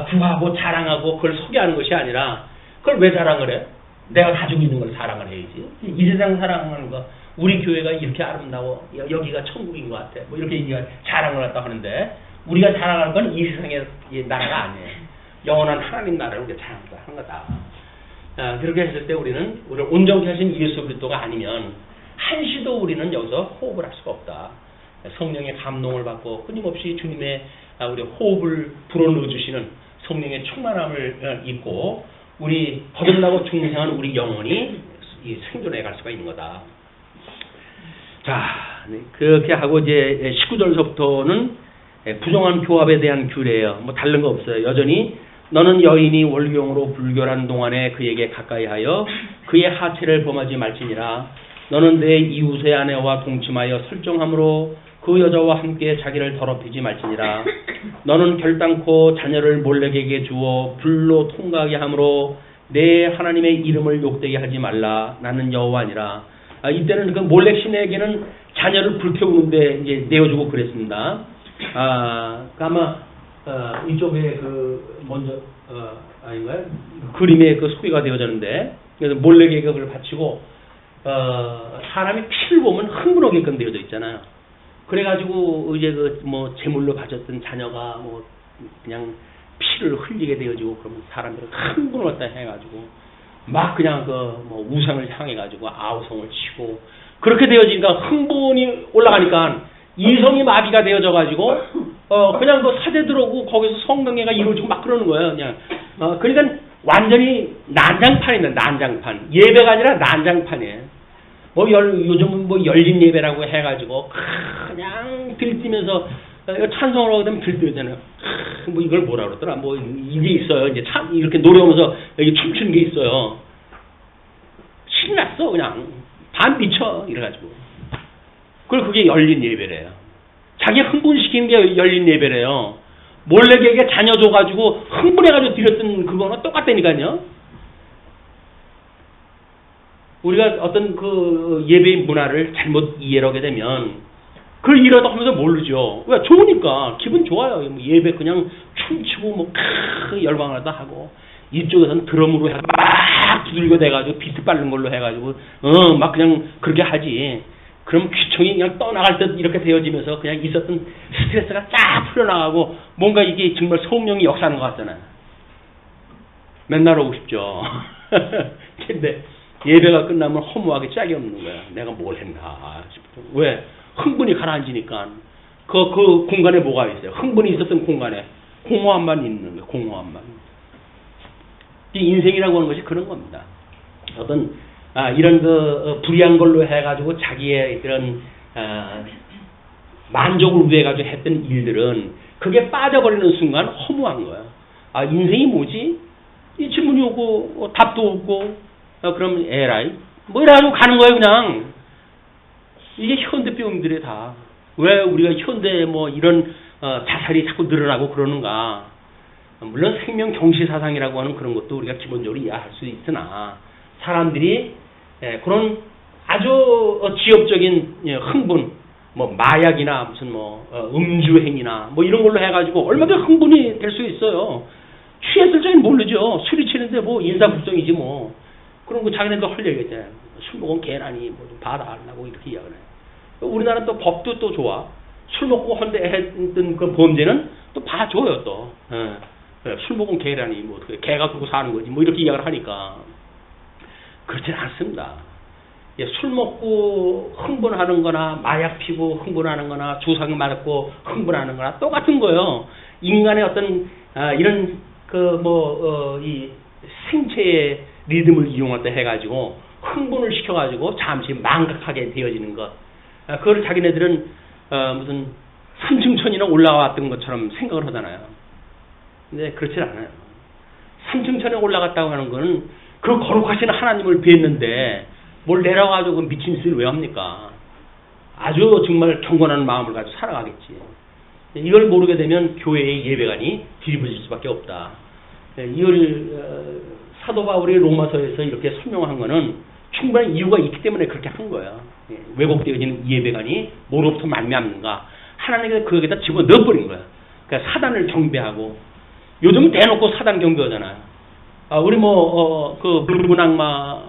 구하고 자랑하고 그걸 소개하는 것이 아니라 그걸 왜 자랑을 해? 내가 가지고 있는 걸 자랑을 해야지. 이 세상 사랑하는 거, 우리 교회가 이렇게 아름다워, 여기가 천국인 것 같아, 뭐 이렇게 자랑을 갖다 하는데, 우리가 자랑할 건 이 세상의 나라가 아니에요. 영원한 하나님 나라를 우리가 자랑하는 거다. 그렇게 했을 때 우리를 온전케 하신 예수 그리스도가 아니면 한시도 우리는 여기서 호흡을 할 수가 없다. 성령의 감동을 받고 끊임없이 주님의 우리 호흡을 불어넣어 주시는 성령의 충만함을 입고 우리 거듭나고 중생한 우리 영혼이 생존해 갈 수가 있는 거다. 자, 그렇게 하고 이제 19절서부터는 부정한 교합에 대한 규례예요. 뭐 다른 거 없어요. 여전히 너는 여인이 원류용으로 불결한 동안에 그에게 가까이하여 그의 하체를 범하지 말지니라. 너는 내 이웃의 아내와 동침하여 설정함으로 그 여자와 함께 자기를 더럽히지 말지니라. 너는 결단코 자녀를 몰렉에게 주어 불로 통과하게 함으로 내 하나님의 이름을 욕되게 하지 말라. 나는 여호와니라. 이때는 그 몰렉 신에게는 자녀를 불태우는데 이제 내어주고 그랬습니다. 아마 이쪽에 먼저 아닌가요? 그림에 소개가 되어졌는데, 그래서 몰렉에게 그걸 바치고 사람이 피를 보면 흥분하게끔 되어져 있잖아요. 그래가지고 이제 제물로 바쳤던 자녀가 그냥 피를 흘리게 되어지고, 그러면 사람들은 흥분을 갖다 해가지고 막 그냥 우상을 향해가지고 아우성을 치고, 그렇게 되어지니까 흥분이 올라가니까 이성이 마비가 되어져가지고 그냥 사제 들어오고 거기서 성경회가 이루어지고 막 그러는 거예요. 그냥 그러니까 완전히 난장판이네. 난장판. 예배가 아니라 난장판이에요. 요즘은 열린 예배라고 해가지고 그냥 들뛰면서 찬송을 하게 되면 들뛰잖아요. 이걸 뭐라 그러더라. 이게 있어요. 이제 이렇게 노래하면서 여기 춤추는 게 있어요. 신났어. 그냥 반 미쳐 이래가지고. 그게 열린 예배래요. 자기 흥분시키는 게 열린 예배래요. 몰렉에게 자녀 줘가지고 흥분해가지고 드렸던 그거는 똑같다니까요. 우리가 어떤 예배의 문화를 잘못 이해를 하게 되면 그걸 이러다 하면서 모르죠. 왜? 좋으니까 기분 좋아요. 예배 그냥 춤추고 열광하다 하고, 이쪽에서는 드럼으로 해서 막 두들겨 대가지고 비트 빠른 걸로 해가지고 막 그냥 그렇게 하지. 그럼 귀청이 그냥 떠나갈 듯 이렇게 되어지면서 그냥 있었던 스트레스가 쫙 풀려나가고 뭔가 이게 정말 성령이 역사하는 것 같잖아요. 맨날 오고 싶죠. 근데 예배가 끝나면 허무하게 짝이 없는 거야. 내가 뭘 했나 싶어. 왜? 흥분이 가라앉으니까. 그 공간에 뭐가 있어요? 흥분이 있었던 공간에 공허함만 있는 거예요. 공허함만. 이 인생이라고 하는 것이 그런 겁니다. 어떤 이런 불의한 걸로 해가지고 자기의 그런 만족을 위해가지고 했던 일들은 그게 빠져버리는 순간 허무한 거야. 인생이 뭐지? 이 질문이 오고 답도 없고 그럼 에라이 이래가지고 가는 거예요. 그냥 이게 현대병들이 다. 왜 우리가 현대 이런 자살이 자꾸 늘어나고 그러는가? 물론 생명 경시 사상이라고 하는 그런 것도 우리가 기본적으로 이해할 수 있으나 사람들이 그런 아주 지엽적인 흥분, 마약이나 무슨 음주 행위나 이런 걸로 해가지고 얼마나 흥분이 될 수 있어요. 취했을 적엔 모르죠. 술이 취했는데 인사불성이지 그런 거 자기네도 할 얘기 있잖아요. 술 먹으면 개나니 좀 봐달라고 이렇게 이야기를 해요. 우리나라 또 법도 또 좋아. 술 먹고 했던 그 범죄는 또 봐줘요 또. 술 먹으면 개라니 어떻게 개가 그러고 사는 거지 이렇게 이야기를 하니까. 그렇지는 않습니다. 술 먹고 흥분하는 거나 마약 피고 흥분하는 거나 주사기 맞고 흥분하는 거나 똑같은 거예요. 인간의 어떤 이런 이 생체의 리듬을 이용할 때 해가지고 흥분을 시켜가지고 잠시 망각하게 되어지는 것. 그걸 자기네들은 무슨 3층 천이나 올라왔던 것처럼 생각을 하잖아요. 근데 그렇지 않아요. 3층 천에 올라갔다고 하는 거는 그 거룩하신 하나님을 뵀는데 뭘 내려가지고 그 미친 짓을 왜 합니까? 아주 정말 경건한 마음을 가지고 살아가겠지. 이걸 모르게 되면 교회의 예배관이 뒤집어질 수밖에 없다. 이걸 사도 바울이 로마서에서 이렇게 설명한 거는 충분한 이유가 있기 때문에 그렇게 한 거예요. 왜곡되어지는 예배관이 뭐로부터 말미암는가? 하나님께서 거기다 집어넣어버린 거야. 그러니까 사단을 경배하고 요즘은 대놓고 사단 경배하잖아요. 우리 그 붉은 악마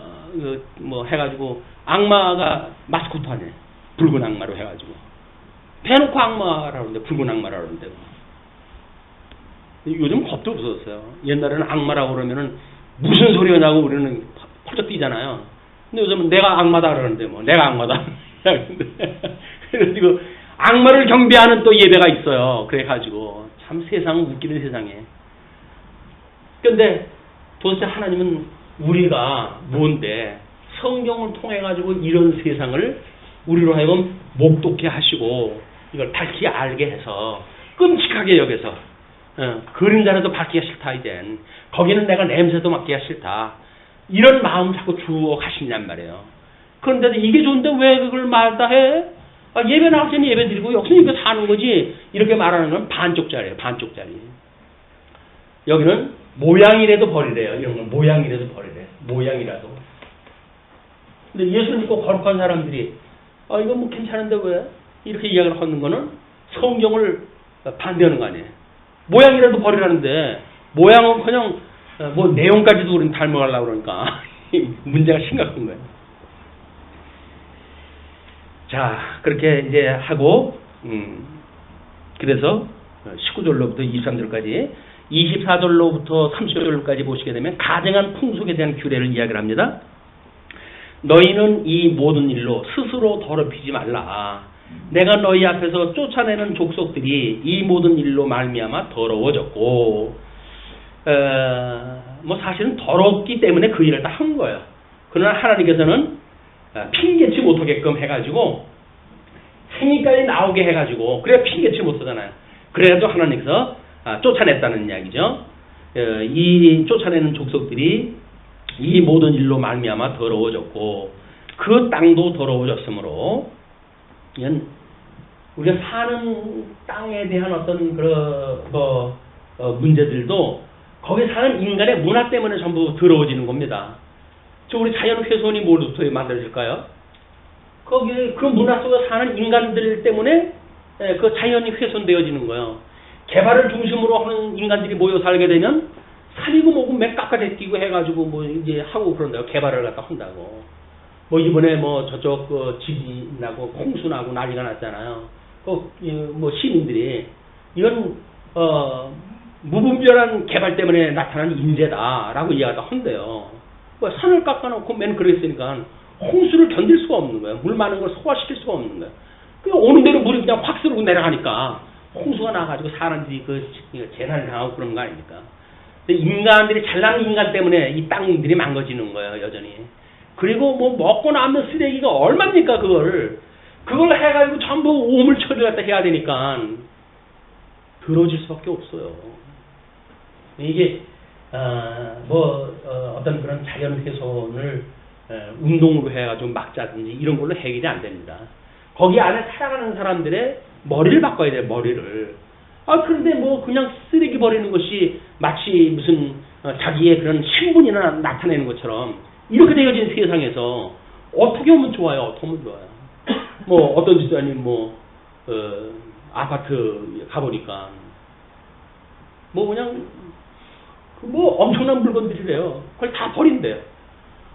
해가지고 악마가 마스코트 하네. 붉은 악마로 해가지고 대놓고 악마라고 하는데 붉은 악마라고 하는데 요즘 겁도 없어졌어요. 옛날에는 악마라고 그러면은 무슨 소리냐고 우리는 펄쩍 뛰잖아요. 근데 요즘은 내가 악마다 그러는데 내가 악마다. 그래가지고 악마를 경배하는 또 예배가 있어요. 그래가지고 참 세상은 웃기는 세상에. 근데 도대체 하나님은 우리가 뭔데 성경을 통해 가지고 이런 세상을 우리로 하여금 목독해 하시고 이걸 밝히 알게 해서 끔찍하게 여겨서 그림자라도 받기가 싫다 이젠 거기는 내가 냄새도 맡기가 싫다 이런 마음 자꾸 주어 가시냔 말이에요. 그런데도 이게 좋은데 왜 그걸 말다 해? 예배 나올 때는 예배 드리고 여기서 이렇게 사는 거지 이렇게 말하는 건 반쪽짜리예요. 반쪽짜리. 여기는 모양이라도 버리래요. 이런 건 모양이라도 버리래. 모양이라도. 근데 예수를 믿고 거룩한 사람들이 이거 뭐 괜찮은데 왜? 이렇게 이야기를 하는 거는 성경을 반대하는 거 아니에요. 모양이라도 버리라는데 모양은 그냥 뭐 내용까지도 우리는 닮아가려고 그러니까 문제가 심각한 거예요. 자, 그렇게 이제 하고 그래서 19절로부터 23절까지 24절로부터 30절까지 보시게 되면 가증한 풍속에 대한 규례를 이야기를 합니다. 너희는 이 모든 일로 스스로 더럽히지 말라. 내가 너희 앞에서 쫓아내는 족속들이 이 모든 일로 말미암아 더러워졌고 사실은 더럽기 때문에 그 일을 다 한 거예요. 그러나 하나님께서는 핑계치 못하게끔 해가지고 행위까지 나오게 해가지고 그래야 핑계치 못하잖아요. 그래도 하나님께서 쫓아냈다는 이야기죠. 이 쫓아내는 족속들이 이 모든 일로 말미암아 더러워졌고 그 땅도 더러워졌으므로 우리가 사는 땅에 대한 어떤 문제들도 거기 사는 인간의 문화 때문에 전부 더러워지는 겁니다. 우리 자연훼손이 뭐부터 만들어질까요? 거기 그 문화 속에 사는 인간들 때문에 그 자연이 훼손되어지는 거예요. 개발을 중심으로 하는 인간들이 모여 살게 되면 산이고 뭐고 몇 깎아대끼고 해가지고 이제 하고 그런다고 개발을 갖다 한다고. 이번에 저쪽 지진 나고 홍수 나고 난리가 났잖아요. 시민들이 이건 무분별한 개발 때문에 나타난 인재다라고 이야기가 한대요. 산을 깎아놓고 맨 그랬으니까 홍수를 견딜 수가 없는 거예요. 물 많은 걸 소화시킬 수가 없는 거예요. 그냥 오는 대로 물이 그냥 확 쓰르고 내려가니까 홍수가 나가지고 사람들이 재난을 당하고 그런 거 아닙니까? 인간들이 잘나는 인간 때문에 이 땅들이 망가지는 거예요, 여전히. 그리고 먹고 남는 쓰레기가 얼마입니까, 그걸 해가지고 전부 오물 처리를 갖다 해야 되니까 더러워질 수밖에 없어요. 이게 어떤 그런 자연 훼손을 운동으로 해가지고 막자든지 이런 걸로 해결이 안 됩니다. 거기 안에 살아가는 사람들의 머리를 바꿔야 돼요, 머리를. 그런데 그냥 쓰레기 버리는 것이 마치 무슨 자기의 그런 신분이나 나타내는 것처럼 이렇게 되어진 세상에서 어떻게 하면 좋아요? 어떻게 하면 좋아요? 어떤 집안이 아파트 가보니까 그냥 엄청난 물건들이래요. 그걸 다 버린대요.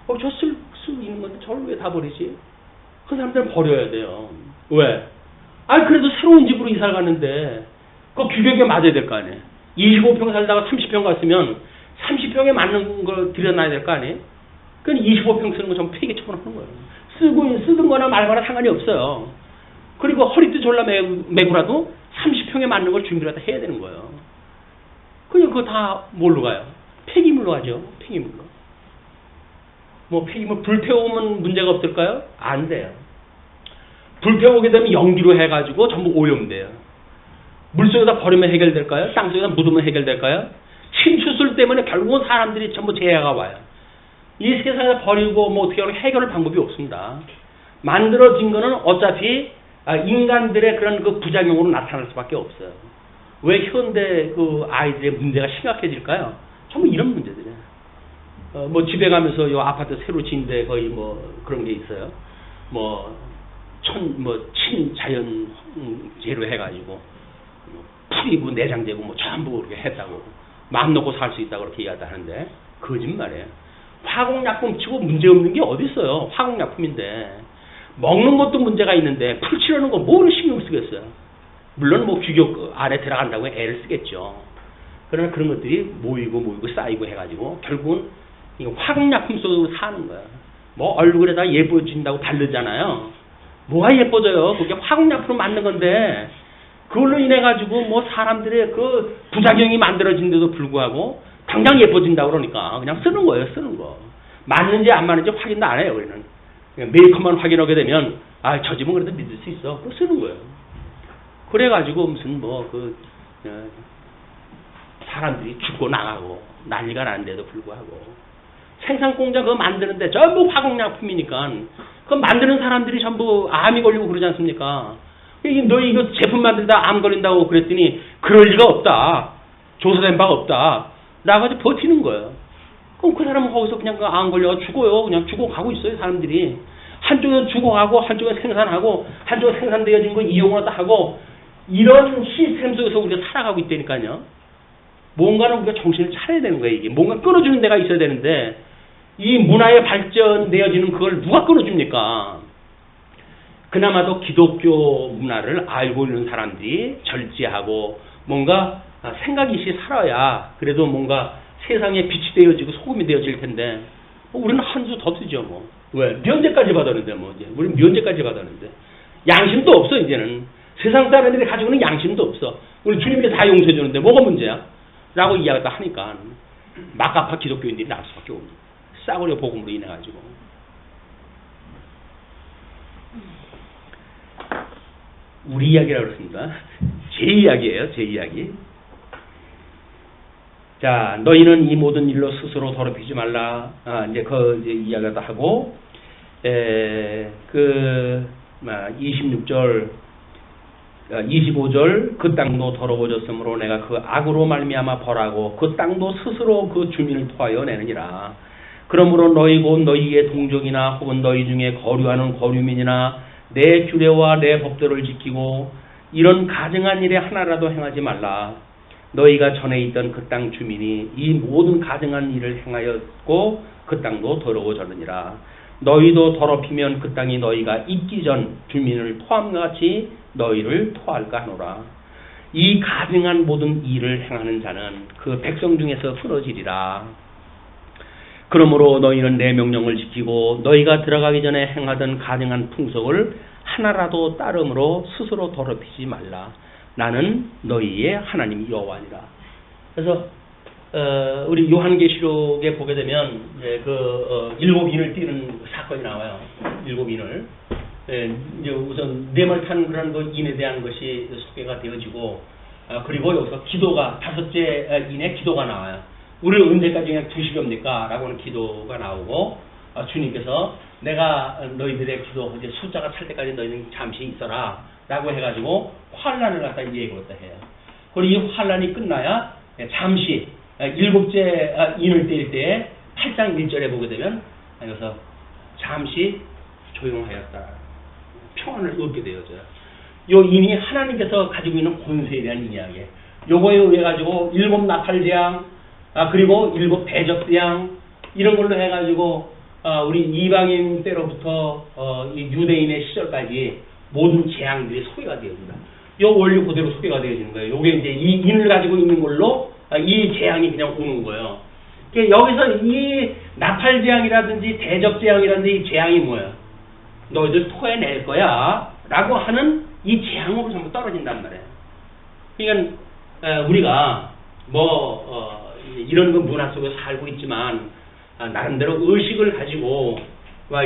저 쓸 수 있는 건데 저를 왜 다 버리지? 그 사람들은 버려야 돼요. 왜? 그래도 새로운 집으로 이사를 갔는데 그 규격에 맞아야 될 거 아니에요. 25평 살다가 30평 갔으면 30평에 맞는 걸 들여놔야 될 거 아니에요. 그러니까 25평 쓰는 거 전부 폐기 처분하는 거예요. 쓰든 거나 말거나 상관이 없어요. 그리고 허리띠 졸라 매고라도 30평에 맞는 걸 준비를 다 해야 되는 거예요. 그냥 그거 다 뭘로 가요? 폐기물로 가죠. 폐기물로. 폐기물 불태우면 문제가 없을까요? 안 돼요. 불펴 오게 되면 연기로 해가지고 전부 오염돼요. 물속에다 버리면 해결될까요? 땅속에다 묻으면 해결될까요? 신추술 때문에 결국은 사람들이 전부 재해가 와요. 이 세상에 버리고 뭐 어떻게 하는 해결할 방법이 없습니다. 만들어진 거는 어차피 인간들의 그런 그 부작용으로 나타날 수밖에 없어요. 왜 현대 그 아이들의 문제가 심각해질까요? 전부 이런 문제들이에요. 뭐 집에 가면서 요 아파트 새로 지은데 거의 뭐 그런 게 있어요. 뭐 친자연재로 해가지고 풀이고 내장되고 뭐 전부 그렇게 했다고 마음 놓고 살 수 있다고 그렇게 이야기를 하는데 거짓말이에요. 화공약품 치고 문제 없는 게 어디 있어요? 화공약품인데 먹는 것도 문제가 있는데 풀 치려는 거 뭐를 신경 쓰겠어요? 물론 뭐 규격 안에 들어간다고 애를 쓰겠죠. 그러나 그런 것들이 모이고 쌓이고 해가지고 결국은 화공약품 속으로 사는 거야. 뭐 얼굴에다 예뻐진다고 바르잖아요. 뭐가 예뻐져요? 그게 화공약품으로 만든 건데 그걸로 인해 가지고 뭐 사람들의 그 부작용이 만들어진데도 불구하고 당장 예뻐진다고 그러니까 그냥 쓰는 거예요. 쓰는 거. 맞는지 안 맞는지 확인도 안 해요. 우리는 메이커만 확인하게 되면 저 집은 그래도 믿을 수 있어. 그거 쓰는 거예요. 그래가지고 무슨 사람들이 죽고 나가고 난리가 나는데도 불구하고 생산 공장 그거 만드는데 전부 화공약품이니까 그거 만드는 사람들이 전부 암이 걸리고 그러지 않습니까? 너 이거 제품 만들다 암 걸린다고 그랬더니 그럴 리가 없다. 조사된 바가 없다. 나가지고 버티는 거예요. 그럼 그 사람은 거기서 그냥 암 걸려가 죽어요. 그냥 죽어가고 있어요. 사람들이. 한쪽에서 죽어가고 한쪽에 생산하고 한쪽에 생산되어진 거 이용하다 하고 이런 시스템 속에서 우리가 살아가고 있다니까요. 뭔가는 우리가 정신을 차려야 되는 거예요. 이게 뭔가 끊어주는 데가 있어야 되는데 이 문화의 발전되어지는 그걸 누가 끊어줍니까? 그나마도 기독교 문화를 알고 있는 사람들이 절제하고 뭔가 생각이 있이 살아야 그래도 뭔가 세상에 빛이 되어지고 소금이 되어질 텐데 우리는 한 수 더 쓰죠. 뭐. 왜? 면제까지 받았는데 뭐 이제 우리는 면제까지 받았는데 양심도 없어. 이제는 세상 사람들이 가지고 있는 양심도 없어. 우리 주님께서 다 용서해 주는데 뭐가 문제야? 라고 이야기를 하니까 막가파 기독교인들이 나올 수밖에 없는 싸구려 복음으로 인해 가지고 우리 이야기라고 그랬습니다. 제 이야기예요. 제 이야기. 자, 너희는 이 모든 일로 스스로 더럽히지 말라. 이제 이제 이야기도 하고, 26절, 25절, 그 땅도 더러워졌으므로 내가 그 악으로 말미암아 벌하고 그 땅도 스스로 그 주민을 토하여 내느니라. 그러므로 너희 곧 너희의 동족이나 혹은 너희 중에 거류하는 거류민이나 내 규례와 내 법도를 지키고 이런 가증한 일에 하나라도 행하지 말라. 너희가 전에 있던 그 땅 주민이 이 모든 가증한 일을 행하였고 그 땅도 더러워졌느니라. 너희도 더럽히면 그 땅이 너희가 있기 전 주민을 토함과 같이 너희를 토할까 하노라. 이 가증한 모든 일을 행하는 자는 그 백성 중에서 끊어지리라. 그러므로 너희는 내 명령을 지키고 너희가 들어가기 전에 행하던 가증한 풍속을 하나라도 따름으로 스스로 더럽히지 말라. 나는 너희의 하나님 여호와니라. 그래서 우리 요한계시록에 보게 되면 일곱 인을 띠는 사건이 나와요. 일곱 인을. 이제 우선 뇌물 탄 그런 그 인에 대한 것이 소개가 되어지고 그리고 여기서 기도가 다섯째 인의 기도가 나와요. 우리는 언제까지 그냥 두시렵니까? 라고 하는 기도가 나오고 주님께서 내가 너희들의 기도 이제 숫자가 찰 때까지 너희는 잠시 있어라 라고 해가지고 환란을 갖다 예고했다 해요. 그리고 이 환란이 끝나야 잠시 일곱째 인을 뗄 때 8장 1절에 보게 되면 여기서 잠시 조용하였다. 평안을 얻게 되어져요. 요 인이 하나님께서 가지고 있는 권세에 대한 이야기예요. 요거에 의해 가지고 일곱 나팔재앙 그리고 일곱 대적재앙 이런 걸로 해가지고 우리 이방인 때로부터 이 유대인의 시절까지 모든 재앙들이 소개가 되어집니다. 요 원리 그대로 소개가 되어지는 거예요. 요게 이제 이 인을 가지고 있는 걸로 이 재앙이 그냥 오는 거예요. 여기서 이 나팔재앙이라든지 대적재앙이라든지 이 재앙이 뭐예요? 너희들 토해낼 거야 라고 하는 이 재앙으로 전부 떨어진단 말이에요. 그러니까 우리가 이런 그 문화 속에 살고 있지만 나름대로 의식을 가지고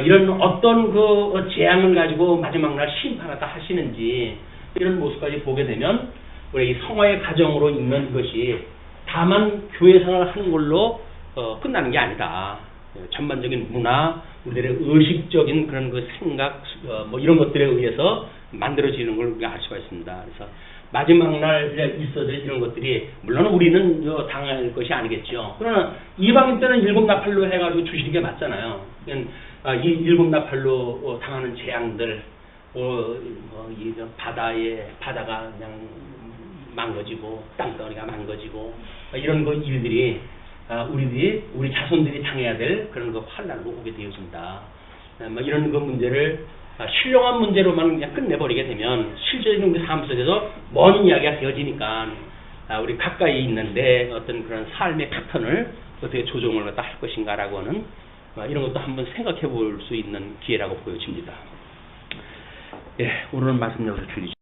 이런 어떤 그 재앙을 가지고 마지막 날 심판하다 하시는지 이런 모습까지 보게 되면 우리 이 성화의 가정으로 있는 것이 다만 교회 생활을 하는 걸로 끝나는 게 아니다. 전반적인 문화, 우리들의 의식적인 그런 그 생각, 뭐 이런 것들에 의해서 만들어지는 걸 우리가 알 수가 있습니다. 그래서 마지막 날에 있어질 이런 것들이 물론 우리는 당할 것이 아니겠죠. 그러나 이방인 때는 일곱 나팔로 해가지고 주시는 게 맞잖아요. 이 일곱 나팔로 당하는 재앙들, 이 바다가 그냥 망가지고 땅덩어리가 망가지고 이런 그 일들이 우리 자손들이 당해야 될 그런 그 환난으로 오게 되어진다. 이런 그 문제를 신령한 문제로만 그냥 끝내버리게 되면 실제적인 우리 삶 속에서 먼 이야기가 되어지니까 우리 가까이 있는데 어떤 그런 삶의 패턴을 어떻게 조정을 갖다 할 것인가라고 하는 이런 것도 한번 생각해 볼 수 있는 기회라고 보여집니다. 예, 오늘은 말씀 여기서 줄이죠.